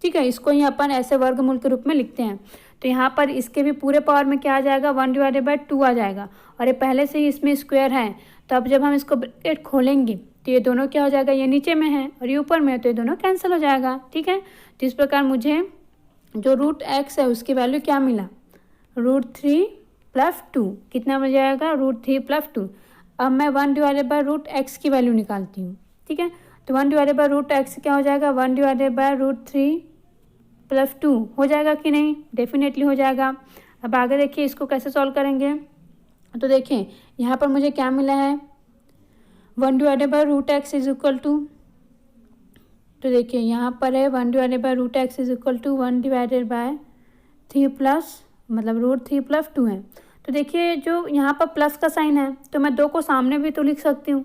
ठीक है। इसको ही अपन ऐसे वर्गमूल के रूप में लिखते हैं। तो यहाँ पर इसके भी पूरे पावर में क्या आ जाएगा, 1/2 आ जाएगा। और ये पहले से ही इसमें स्क्वायर है, तो अब जब हम इसको ब्रैकेट खोलेंगे तो ये दोनों क्या हो जाएगा, ये नीचे में है और ये ऊपर में है, तो ये दोनों कैंसिल हो जाएगा, ठीक है। तो इस प्रकार मुझे जो रूट एक्स है उसकी वैल्यू क्या मिला, √3 + 2। कितना मिल जाएगा, √3 + 2। अब मैं 1/√x की वैल्यू निकालती हूँ, ठीक है। तो 1/√x क्या हो जाएगा, 1/√3 + 2 हो जाएगा कि नहीं, डेफिनेटली हो जाएगा। अब आगे देखिए इसको कैसे सॉल्व करेंगे। तो देखिए यहाँ पर मुझे क्या मिला है, 1/√x = तो देखिए यहाँ पर है 1/√x = 1/3 प्लस मतलब √3 + 2 है। तो देखिए जो यहाँ पर प्लस का साइन है तो मैं 2 को सामने भी तो लिख सकती हूँ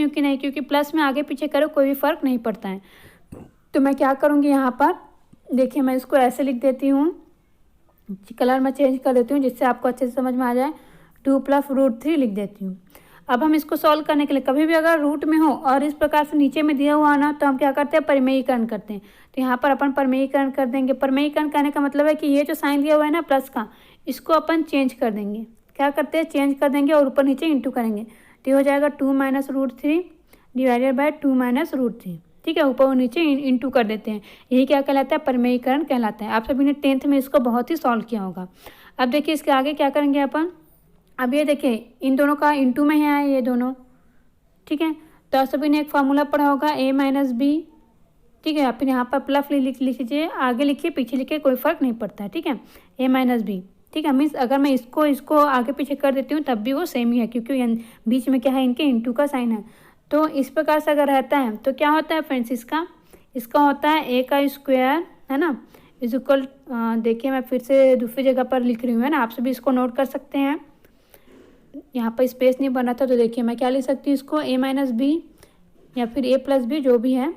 कि नहीं, क्योंकि प्लस में आगे पीछे करो कोई भी फ़र्क नहीं पड़ता है। तो मैं क्या करूँगी यहाँ पर, देखिए मैं इसको ऐसे लिख देती हूँ, कलर मैं चेंज कर देती हूँ जिससे आपको अच्छे से समझ में आ जाए। 2 + √3 लिख देती हूँ। अब हम इसको सॉल्व करने के लिए कभी भी अगर रूट में हो और इस प्रकार से नीचे में दिया हुआ ना, तो हम क्या करते हैं, परिमेयीकरण करते हैं। तो यहाँ पर अपन परिमेयीकरण कर देंगे। परिमेयीकरण करने का मतलब है कि ये जो साइन दिया हुआ है ना प्लस का, इसको अपन चेंज कर देंगे। क्या करते हैं, चेंज कर देंगे और ऊपर नीचे इंटू करेंगे। तो ये हो जाएगा 2 - √3 / 2 - √3, ठीक है। ऊपर और नीचे इंटू कर देते हैं। यही क्या कहलाता है, परिमेयीकरण कहलाता है। आप सभी ने 10th में इसको बहुत ही सॉल्व किया होगा। अब देखिए इसके आगे क्या करेंगे अपन, अब ये देखिए इन दोनों का इंटू में है ये दोनों, ठीक है। तो आप सभी ने एक फार्मूला पढ़ा होगा a - b, ठीक है। फिर यहाँ पर प्लस लिख लीजिए, आगे लिखिए पीछे लिखिए कोई फ़र्क नहीं पड़ता है, ठीक है। a - b, ठीक है। मीन्स अगर मैं इसको आगे पीछे कर देती हूँ तब भी वो सेम ही है, क्योंकि बीच में क्या है, इनके इंटू का साइन है। तो इस प्रकार से अगर रहता है तो क्या होता है फ्रेंड्स, इसका होता है a का स्क्वायर, है ना, = देखिए मैं फिर से दूसरी जगह पर लिख रही हूँ, है ना, आप सभी इसको नोट कर सकते हैं। यहाँ पर स्पेस नहीं बना था, तो देखिए मैं क्या लिख सकती हूँ इसको, a - b या फिर a + b जो भी है,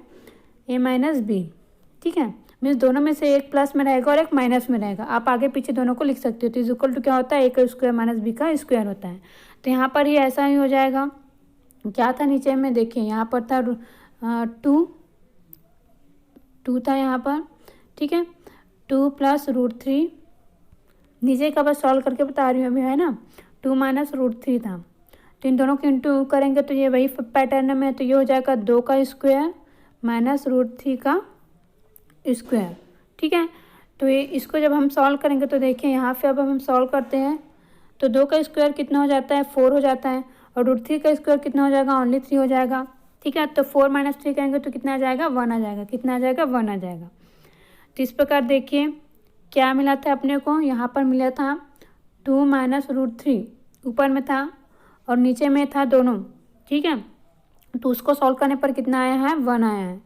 a - b, ठीक है। मीन्स दोनों में से एक प्लस में रहेगा और एक माइनस में रहेगा। आप आगे पीछे दोनों को लिख सकते हो। तो इक्वल टू क्या होता है, a का स्क्वायर - b का स्क्वायर होता है। तो यहाँ पर ही ऐसा ही हो जाएगा। क्या था नीचे में, देखिए यहाँ पर था 2 था यहाँ पर, ठीक है। 2 + √3, नीचे का बस सॉल्व करके बता रही हूँ अभी, है ना। 2 - √3 था, तो इन दोनों को इंटू करेंगे तो ये वही पैटर्न में है। तो ये हो जाएगा 2 का स्क्वायर -√3 का स्क्वायर, ठीक है। तो ये इसको जब हम सॉल्व करेंगे तो देखिए यहाँ पे अब हम सॉल्व करते हैं तो 2 का स्क्वायर कितना हो जाता है, 4 हो जाता है। और √3 का स्क्वायर कितना हो जाएगा, ओनली 3 हो जाएगा, ठीक है। तो 4 - 3 करेंगे तो कितना आ जाएगा, 1 आ जाएगा। कितना आ जाएगा, 1 आ जाएगा। तो इस प्रकार देखिए क्या मिला था अपने को, यहाँ पर मिला था 2 - √3 ऊपर में था और नीचे में था दोनों, ठीक है। तो उसको सॉल्व करने पर कितना आया है, 1 आया है।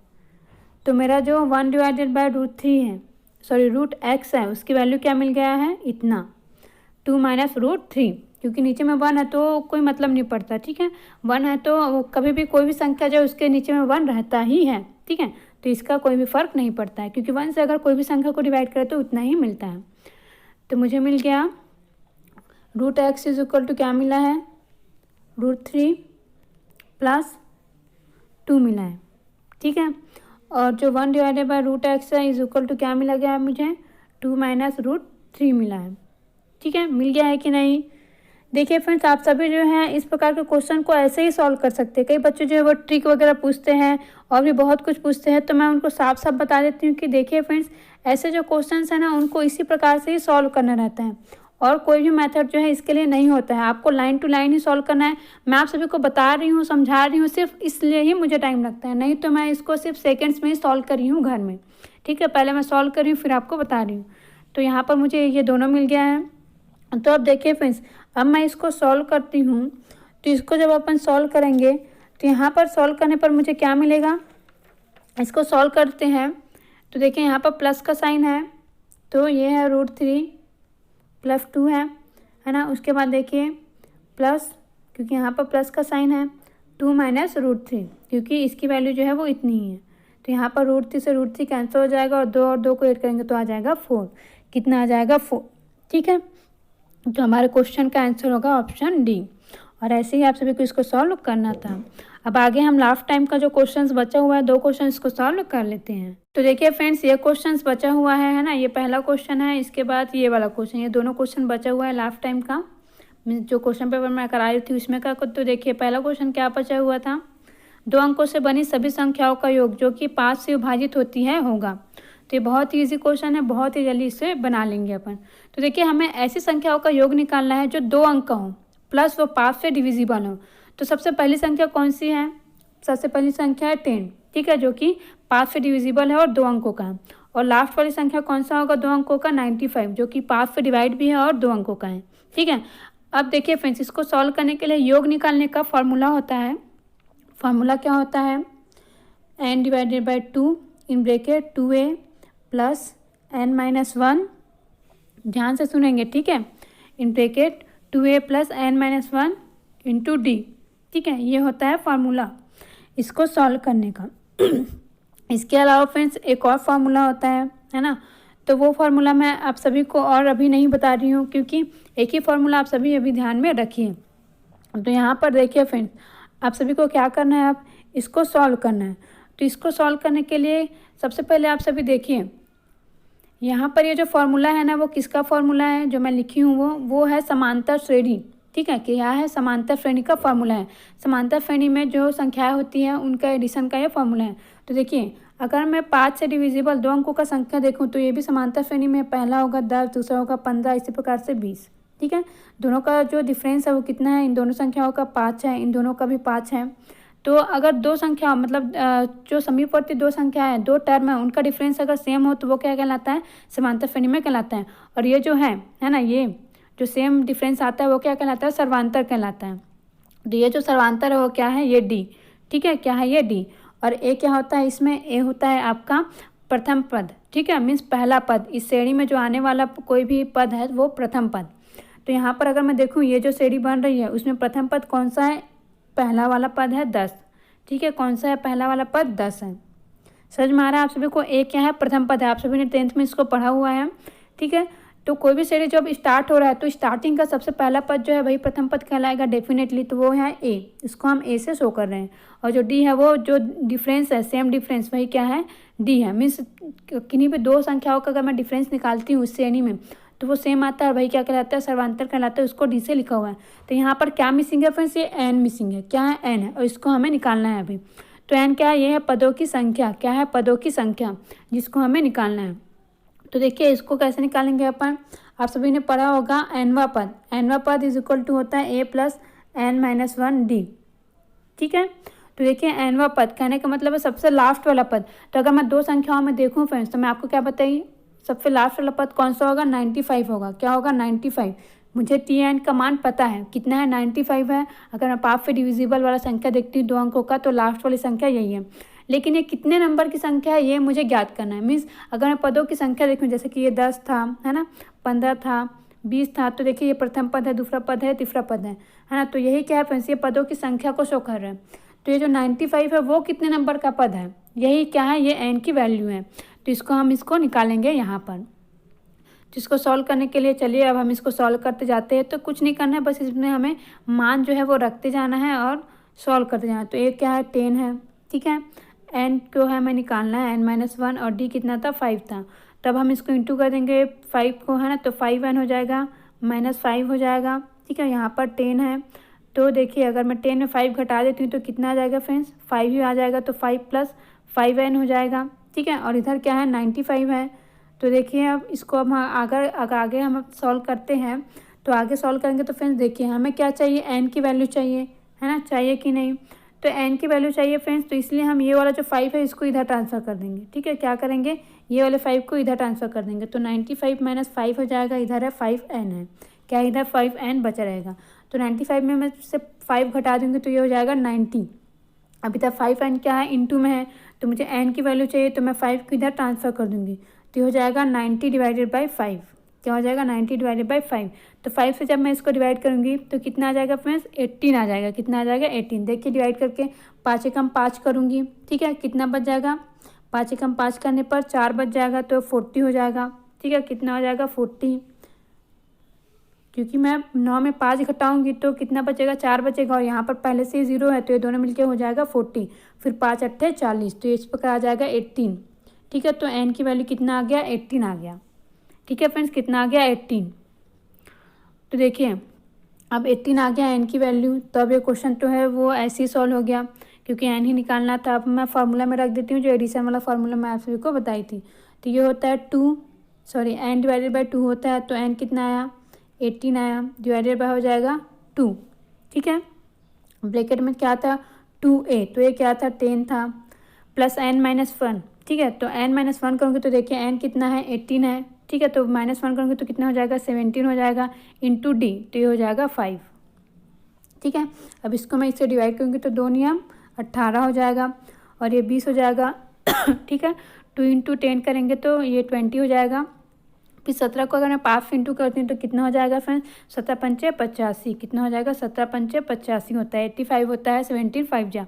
तो मेरा जो 1/√3 है, सॉरी √x है, उसकी वैल्यू क्या मिल गया है, इतना 2 - √3, क्योंकि नीचे में 1 है तो कोई मतलब नहीं पड़ता, ठीक है। 1 है तो कभी भी कोई भी संख्या जो उसके नीचे में 1 रहता ही है, ठीक है। तो इसका कोई भी फ़र्क नहीं पड़ता है, क्योंकि 1 से अगर कोई भी संख्या को डिवाइड करे तो उतना ही मिलता है। तो मुझे मिल गया √x = क्या मिला है, √3 + 2 मिला है, ठीक है। और जो 1/√x है = क्या मिला गया है मुझे, 2 - √3 मिला है, ठीक है। मिल गया है कि नहीं। देखिए फ्रेंड्स, आप सभी जो है इस प्रकार के क्वेश्चन को ऐसे ही सॉल्व कर सकते हैं। कई बच्चे जो है वो ट्रिक वगैरह पूछते हैं और भी बहुत कुछ पूछते हैं, तो मैं उनको साफ साफ बता देती हूँ कि देखिए फ्रेंड्स, ऐसे जो क्वेश्चंस हैं ना उनको इसी प्रकार से ही सॉल्व करना रहता है और कोई भी मेथड जो है इसके लिए नहीं होता है। आपको लाइन टू लाइन ही सॉल्व करना है। मैं आप सभी को बता रही हूँ, समझा रही हूँ, सिर्फ इसलिए ही मुझे टाइम लगता है, नहीं तो मैं इसको सिर्फ सेकेंड्स में ही सॉल्व कर रही हूँ घर में, ठीक है। पहले मैं सॉल्व कर रही हूँ फिर आपको बता रही हूँ। तो यहाँ पर मुझे ये दोनों मिल गया है। तो अब देखिए फ्रेंड्स, अब मैं इसको सॉल्व करती हूँ। तो इसको जब अपन सॉल्व करेंगे तो यहाँ पर सॉल्व करने पर मुझे क्या मिलेगा, इसको सॉल्व करते हैं तो देखिए यहाँ पर प्लस का साइन है, तो ये है √3 + 2 है ना। उसके बाद देखिए प्लस, क्योंकि यहाँ पर प्लस का साइन है, 2 - √3, क्योंकि इसकी वैल्यू जो है वो इतनी ही है। तो यहाँ पर √3 से √3 कैंसिल हो जाएगा और 2 को ऐड करेंगे तो आ जाएगा 4। कितना आ जाएगा, 4, ठीक है। तो हमारे क्वेश्चन का आंसर होगा ऑप्शन डी। और ऐसे ही आप सभी को इसको सॉल्व करना था। अब आगे हम लास्ट टाइम का जो क्वेश्चंस बचा हुआ है 2 क्वेश्चन इसको सॉल्व कर लेते हैं। तो देखिए फ्रेंड्स, ये क्वेश्चंस बचा हुआ है ना, ये पहला क्वेश्चन है, इसके बाद ये वाला क्वेश्चन, ये दोनों क्वेश्चन बचा हुआ है लास्ट टाइम का, जो क्वेश्चन पेपर मैं कराई थी उसमें का। तो देखिए पहला क्वेश्चन क्या बचा हुआ था, 2 अंकों से बनी सभी संख्याओं का योग जो कि 5 से विभाजित होती है होगा। तो ये बहुत ही ईजी क्वेश्चन है, बहुत ही जल्दी इसे बना लेंगे अपन। तो देखिए हमें ऐसी संख्याओं का योग निकालना है जो 2 अंक का हो प्लस वो 5 से डिविजिबल हो। तो सबसे पहली संख्या कौन सी है, सबसे पहली संख्या है 10, ठीक है, जो कि 5 से डिविजिबल है और 2 अंकों का है। और लास्ट वाली संख्या कौन सा होगा 2 अंकों का, 95, जो कि 5 से डिवाइड भी है और 2 अंकों का है, ठीक है। अब देखिए फ्रेंड्स, इसको सॉल्व करने के लिए योग निकालने का फॉर्मूला होता है। फार्मूला क्या होता है, n divided by 2 in bracket 2a plus n-1, ध्यान से सुनेंगे, ठीक है, in bracket 2a plus n-1 into D, ठीक है, ये होता है फार्मूला इसको सॉल्व करने का। इसके अलावा फ्रेंड्स एक और फार्मूला होता है ना, तो वो फार्मूला मैं आप सभी को और अभी नहीं बता रही हूँ, क्योंकि एक ही फार्मूला आप सभी अभी ध्यान में रखिए। तो यहाँ पर देखिए फ्रेंड्स, आप सभी को क्या करना है, आप इसको सॉल्व करना है। तो इसको सॉल्व करने के लिए सबसे पहले आप सभी देखिए, यहाँ पर ये जो फार्मूला है ना, वो किसका फार्मूला है जो मैं लिखी हूँ, वो है समांतर श्रेणी, ठीक है, कि यह है समांतर श्रेणी का फार्मूला है। समांतर श्रेणी में जो संख्याएं होती हैं उनका एडिशन का ये फार्मूला है। तो देखिए अगर मैं 5 से डिविजिबल 2 अंकों का संख्या देखूँ तो ये भी समांतर श्रेणी में, पहला होगा 10, दूसरा होगा 15, इसी प्रकार से 20, ठीक है। दोनों का जो डिफरेंस है वो कितना है, इन दोनों संख्याओं का 5 है, इन दोनों का भी 5 है। तो अगर 2 संख्या मतलब जो समीपवर्ती 2 संख्या है, 2 टर्म है, उनका डिफरेंस अगर सेम हो तो वो क्या कहलाता है, समांतर श्रेणी में कहलाता है। और ये जो है ना, ये जो सेम डिफरेंस आता है वो क्या कहलाता है, सर्वांतर कहलाता है। तो ये जो सर्वांतर है वो क्या है, ये डी, ठीक है, क्या है ये डी। और ए क्या होता है, इसमें ए होता है आपका प्रथम पद, ठीक है, मीन्स पहला पद, इस श्रेणी में जो आने वाला कोई भी पद है वो प्रथम पद। तो यहाँ पर अगर मैं देखूँ ये जो श्रेणी बन रही है उसमें प्रथम पद कौन सा है, पहला वाला पद है 10, ठीक है, कौन सा है, पहला वाला पद 10 है। समझ में आ रहा है आप सभी को, एक क्या है, प्रथम पद है, आप सभी ने 10th में इसको पढ़ा हुआ है, ठीक है। तो कोई भी श्रेणी जब स्टार्ट हो रहा है तो स्टार्टिंग का सबसे पहला पद जो है वही प्रथम पद कहलाएगा डेफिनेटली, तो वो है ए, इसको हम ए से शो कर रहे हैं। और जो डी है वो जो डिफरेंस है, सेम डिफरेंस, वही क्या है, डी है। मीन्स किन्हीं भी 2 संख्याओं का अगर मैं डिफरेंस निकालती हूँ उस श्रेणी में तो वो सेम आता है और वही क्या कहलाता है, सर्वांतर कहलाता है, उसको डी से लिखा हुआ है। तो यहाँ पर क्या मिसिंग है फ्रेंड्स, ये एन मिसिंग है, क्या है, एन है, और इसको हमें निकालना है अभी। तो एन क्या है, ये है पदों की संख्या, क्या है, पदों की संख्या, जिसको हमें निकालना है। तो देखिए इसको कैसे निकालेंगे अपन, आप सभी ने पढ़ा होगा एनवा पद, एनवा पद इज इक्वल टू होता है ए प्लस n-1 डी, ठीक है। तो देखिए एनवा पद कहने का मतलब है सबसे लास्ट वाला पद। तो अगर मैं 2 संख्याओं में देखूं फ्रेंड्स तो मैं आपको क्या बताइए, सबसे लास्ट वाला पद कौन सा होगा, 95 होगा, क्या होगा, 95। मुझे टी एन का मान पता है, कितना है, 95 है। अगर मैं 5 से डिविजिबल वाला संख्या देखती हूँ 2 अंकों का तो लास्ट वाली संख्या यही है। लेकिन ये कितने नंबर की संख्या है ये मुझे ज्ञात करना है। मीन्स अगर मैं पदों की संख्या देखूँ, जैसे कि ये 10 था, है ना, 15 था, 20 था, तो देखिए ये प्रथम पद है, दूसरा पद है, तीसरा पद है ना। तो यही क्या है फ्रेंड्स, ये पदों की संख्या को शो कर रहा है। तो ये जो 95 है वो कितने नंबर का पद है, यही क्या है, ये एन की वैल्यू है। तो इसको निकालेंगे यहाँ पर। तो इसको सॉल्व करने के लिए चलिए अब हम इसको सॉल्व करते जाते हैं। तो कुछ नहीं करना है, बस इसमें हमें मान जो है वो रखते जाना है और सॉल्व करते जाना है। तो एक क्या है, 10 है, ठीक है, एन को है हमें निकालना है n-1, और डी कितना था, 5 था। तब हम इसको इंटू कर देंगे 5 को, है ना, तो 5n हो जाएगा, -5 हो जाएगा, ठीक है। यहाँ पर 10 है, तो देखिए अगर मैं 10 में 5 घटा देती हूँ तो कितना आ जाएगा फ्रेंड्स, 5 ही आ जाएगा, तो 5 + 5n हो जाएगा, ठीक है। और इधर क्या है, 95 है। तो देखिए अब इसको हम आगे हम सॉल्व करते हैं। तो आगे सॉल्व करेंगे तो फ्रेंड्स देखिए हमें क्या चाहिए, एन की वैल्यू चाहिए, है ना, चाहिए कि नहीं। तो एन की वैल्यू चाहिए फ्रेंड्स, तो इसलिए हम ये वाला जो 5 है इसको इधर ट्रांसफ़र कर देंगे, ठीक है। क्या करेंगे, ये वाले 5 को इधर ट्रांसफ़र कर देंगे। तो 95 - 5 हो जाएगा, इधर है 5n है, क्या इधर 5n बचा रहेगा। तो 95 में मैं से 5 घटा दूँगी तो ये हो जाएगा 90। अभी तक 5n क्या है, इंटू में है, तो मुझे n की वैल्यू चाहिए, तो मैं 5 को इधर ट्रांसफ़र कर दूँगी, तो हो जाएगा 90 / 5। क्या हो जाएगा, 90 / 5। तो 5 से जब मैं इसको डिवाइड करूँगी तो कितना आ जाएगा फ्रेंड्स, 18 आ जाएगा। कितना आ जाएगा, 18। देखिए डिवाइड करके 5 एकम 5 करूँगी, ठीक है, कितना बच जाएगा, 5 एकम 5 करने पर 4 बच जाएगा, तो 40 हो जाएगा, ठीक है। कितना हो जाएगा, 40, क्योंकि मैं 9 में 5 घटाऊंगी तो कितना बचेगा, 4 बचेगा, और यहाँ पर पहले से ही 0 है तो ये दोनों मिलके हो जाएगा 40, फिर 5 अट्ठे 40, तो इस प्रकार आ जाएगा 18। ठीक है, तो n की वैल्यू कितना आ गया, 18 आ गया। ठीक है फ्रेंड्स, कितना आ गया, 18। तो देखिए अब 18 आ गया n की वैल्यू, तो अब ये क्वेश्चन तो है वो ऐसे ही सॉल्व हो गया क्योंकि n ही निकालना था। अब मैं फार्मूला में रख देती हूँ, जो एडिशन वाला फार्मूला मैं आप सभी को बताई थी। तो ये होता है n डिवाइडेड बाई 2 होता है, तो n कितना आया, 18 आया, डिवाइडेड बाय हो जाएगा 2। ठीक है, ब्रैकेट में क्या था, 2a, तो ये क्या था, 10 था, प्लस n-1। ठीक है, तो n-1 करूँगी तो देखिए n कितना है, 18 है। ठीक है, तो -1 करूँगी तो कितना हो जाएगा, 17 हो जाएगा, इंटू d, तो ये हो जाएगा 5। ठीक है, अब इसको मैं इससे डिवाइड करूँगी तो 2 नियम 18 हो जाएगा, और ये 20 हो जाएगा। ठीक है, 2 इंटू 10 करेंगे तो ये 20 हो जाएगा। फिर 17 को अगर मैं 5 इंटू करती हूँ तो कितना हो जाएगा फ्रेंड्स, 17 पंचे 85, कितना हो जाएगा, 17 पंचे 85 होता है, 85 होता है, 17 5 जा,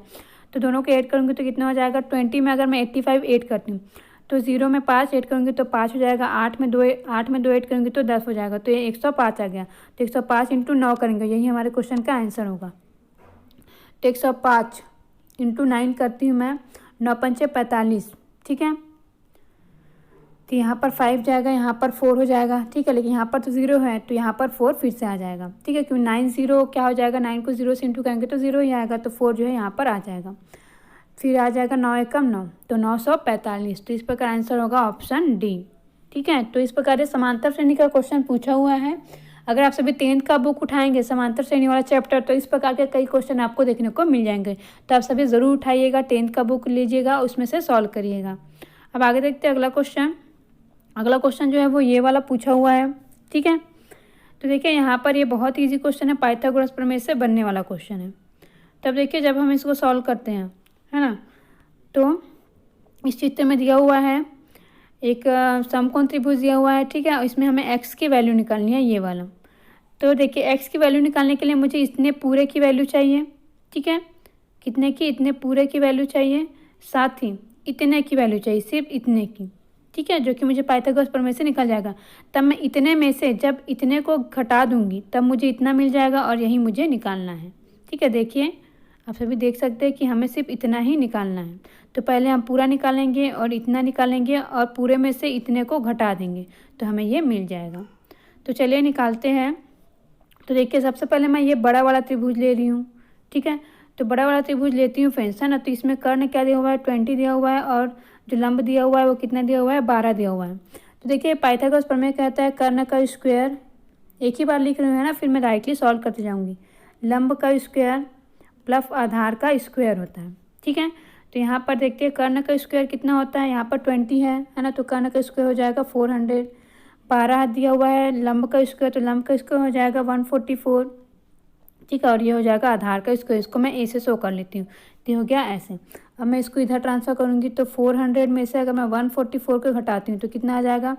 तो दोनों को ऐड करूँगी तो कितना हो जाएगा, 20 में अगर मैं 85 ऐड करती हूँ तो 0 में 5 ऐड करूँगी तो 5 हो जाएगा, 8 में 2 ऐड करूँगी तो 10 हो जाएगा, तो ये 105 आ गया। तो 105 इंटू 9 करेंगे, यही हमारे क्वेश्चन का आंसर होगा। तो 105 इंटू 9 करती हूँ मैं, 9 पंचे 45। ठीक है, तो यहाँ पर 5 जाएगा, यहाँ पर 4 हो जाएगा। ठीक है, लेकिन यहाँ पर तो 0 है तो यहाँ पर 4 फिर से आ जाएगा। ठीक है, क्योंकि 9 0 क्या हो जाएगा, 9 को 0 से इंटू करेंगे तो 0 ही आएगा, तो 4 जो है यहाँ पर आ जाएगा। फिर आ जाएगा 9 एकम 9, तो 945, तो इस प्रकार आंसर होगा ऑप्शन डी। ठीक है, तो इस प्रकार समांतर श्रेणी का क्वेश्चन पूछा हुआ है। अगर आप सभी 10th का बुक उठाएंगे समांतर श्रेणी वाला चैप्टर, तो इस प्रकार के कई क्वेश्चन आपको देखने को मिल जाएंगे। तो आप सभी ज़रूर उठाइएगा, 10th का बुक लीजिएगा, उसमें से सॉल्व करिएगा। अब आगे देखते हैं अगला क्वेश्चन। अगला क्वेश्चन जो है वो ये वाला पूछा हुआ है। ठीक है, तो देखिए यहाँ पर ये बहुत ईजी क्वेश्चन है, पाइथागोरस प्रमेय से बनने वाला क्वेश्चन है। तब देखिए जब हम इसको सॉल्व करते हैं, है ना, तो इस चित्र में दिया हुआ है एक समकोण त्रिभुज दिया हुआ है। ठीक है, इसमें हमें x की वैल्यू निकालनी है, ये वाला। तो देखिए x की वैल्यू निकालने के लिए मुझे इतने पूरे की वैल्यू चाहिए। ठीक है, कितने की, इतने पूरे की वैल्यू चाहिए, साथ ही इतने की वैल्यू चाहिए, सिर्फ इतने की। ठीक है, जो कि मुझे पाइथागोरस प्रमेय से निकल जाएगा। तब मैं इतने में से जब इतने को घटा दूंगी तब मुझे इतना मिल जाएगा, और यही मुझे निकालना है। ठीक है, देखिए आप सभी देख सकते हैं कि हमें सिर्फ इतना ही निकालना है। तो पहले हम पूरा निकालेंगे और इतना निकालेंगे, और पूरे में से इतने को घटा देंगे तो हमें ये मिल जाएगा। तो चलिए निकालते हैं। तो देखिए सबसे पहले मैं ये बड़ा वाला त्रिभुज ले रही हूँ। ठीक है, तो बड़ा वाला त्रिभुज लेती हूँ फ्रेंड्स, है ना। तो इसमें कर्ण क्या दिया हुआ है, 20 दिया हुआ है, और जो लंब दिया हुआ है वो कितना दिया हुआ है, 12 दिया हुआ है। तो देखिए पाइथागोरस प्रमेय कहता है कर्ण का स्क्वायर, एक ही बार लिख रही हूँ, है ना, फिर मैं डायरेक्टली सॉल्व करते जाऊँगी। लंब का स्क्वायर प्लस आधार का स्क्वायर होता है। ठीक है, तो यहाँ पर देखते हैं कर्ण का स्क्वायर कितना होता है, यहाँ पर 20 है ना, तो कर्ण का स्क्वायर हो जाएगा 400। 12 दिया हुआ है लंब का स्क्वायर, तो लंब का स्क्वायर हो जाएगा 144। ठीक है, और ये हो जाएगा आधार का स्क्वायर। इसको मैं ए से शो कर लेती हूँ, तो हो गया ऐसे। अब मैं इसको इधर ट्रांसफर करूँगी तो 400 में से अगर मैं 144 को घटाती हूँ तो कितना आ जाएगा।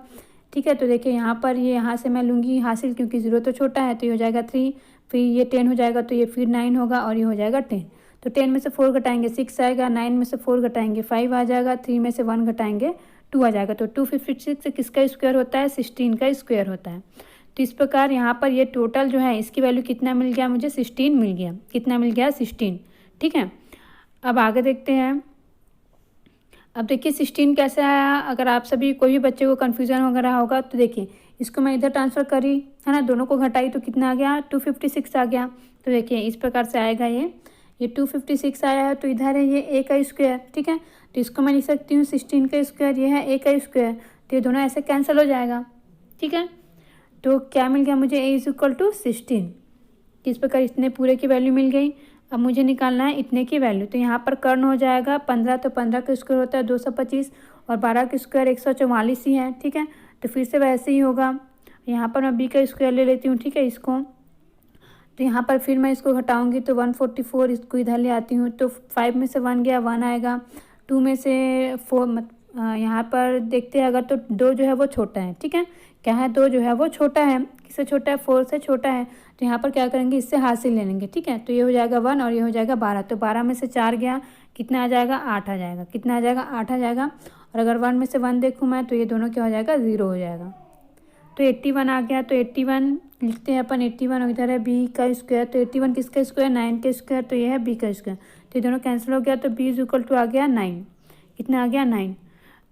ठीक है, तो देखिए यहाँ पर ये यहाँ से मैं लूँगी हासिल, क्योंकि 0 तो छोटा है, तो ये हो जाएगा 3, फिर ये 10 हो जाएगा, तो ये फिर 9 होगा, और ये हो जाएगा 10। तो 10 में से 4 घटाएंगे 6 आएगा, 9 में से 4 घटाएंगे 5 आ जाएगा, 3 में से 1 घटाएंगे 2 आ जाएगा। तो 256 किसका स्क्वायर होता है, 16 का स्क्वायर होता है। तो इस प्रकार यहाँ पर ये टोटल जो है इसकी वैल्यू कितना मिल गया, मुझे 16 मिल गया। कितना मिल गया, 16। ठीक है, अब आगे देखते हैं। अब देखिए 16 कैसे आया, अगर आप सभी कोई भी बच्चे को कन्फ्यूजन वगैरह होगा तो देखिए इसको मैं इधर ट्रांसफ़र करी, है ना, दोनों को घटाई तो कितना आ गया, 256 आ गया। तो देखिए इस प्रकार से आएगा ये 256 आया है, तो इधर है ये a का स्क्वायर। ठीक है, तो इसको मैं लिख सकती हूँ 16 का स्क्वायर, ये है a का स्क्वायर, तो ये दोनों ऐसे कैंसिल हो जाएगा। ठीक है, तो क्या मिल गया मुझे, a = 16। इस प्रकार इतने पूरे की वैल्यू मिल गई। अब मुझे निकालना है इतने की वैल्यू, तो यहाँ पर कर्ण हो जाएगा 15, तो 15 का स्क्वायर होता है 225, और 12 का स्क्वायर 144 ही है। ठीक है, तो फिर से वैसे ही होगा। यहाँ पर मैं b का स्क्वायर ले लेती हूँ। ठीक है, इसको तो यहाँ पर फिर मैं इसको घटाऊंगी तो 144, इसको इधर ले आती हूँ, तो 5 में से 1 गया, 1 आएगा, 2 में से 4 यहाँ पर देखते हैं अगर, तो 2 जो है वो छोटा है। ठीक है, क्या है, 2 जो है वो छोटा है, किससे छोटा है, 4 से छोटा है। तो यहाँ पर क्या करेंगे, इससे हासिल ले लेंगे। ठीक है, तो ये हो जाएगा 1 और ये हो जाएगा 12, तो 12 में से 4 गया, कितना आ जाएगा, 8 आ जाएगा। कितना आ जाएगा, 8 आ जाएगा। और अगर 1 में से 1 देखूँ मैं तो ये दोनों क्या हो जाएगा, 0 हो जाएगा। तो 81 आ गया, तो 81 लिखते हैं अपन। 81 इधर है बी का स्क्वायर, तो 81 किसका स्क्वायर, 9 का स्क्वायर, तो ये है बी का स्क्वायर। तो ये दोनों कैंसिल हो गया, तो बी इज इक्वल टू आ गया 9। कितना आ गया 9।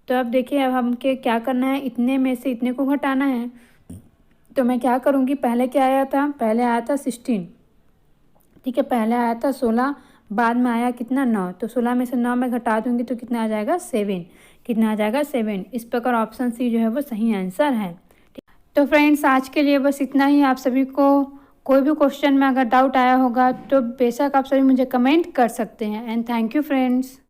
तो अब देखिए अब हमके क्या करना है, इतने में से इतने को घटाना है। तो मैं क्या करूँगी, पहले क्या आया था, पहले आया था 16, ठीक है, पहले आया था 16, बाद में आया कितना 9। तो 16 में से 9 में घटा दूंगी तो कितना आ जाएगा 7। कितना आ जाएगा 7। इस प्रकार ऑप्शन सी जो है वो सही आंसर है। तो फ्रेंड्स आज के लिए बस इतना ही। आप सभी को कोई भी क्वेश्चन में अगर डाउट आया होगा तो बेशक आप सभी मुझे कमेंट कर सकते हैं। And thank you friends.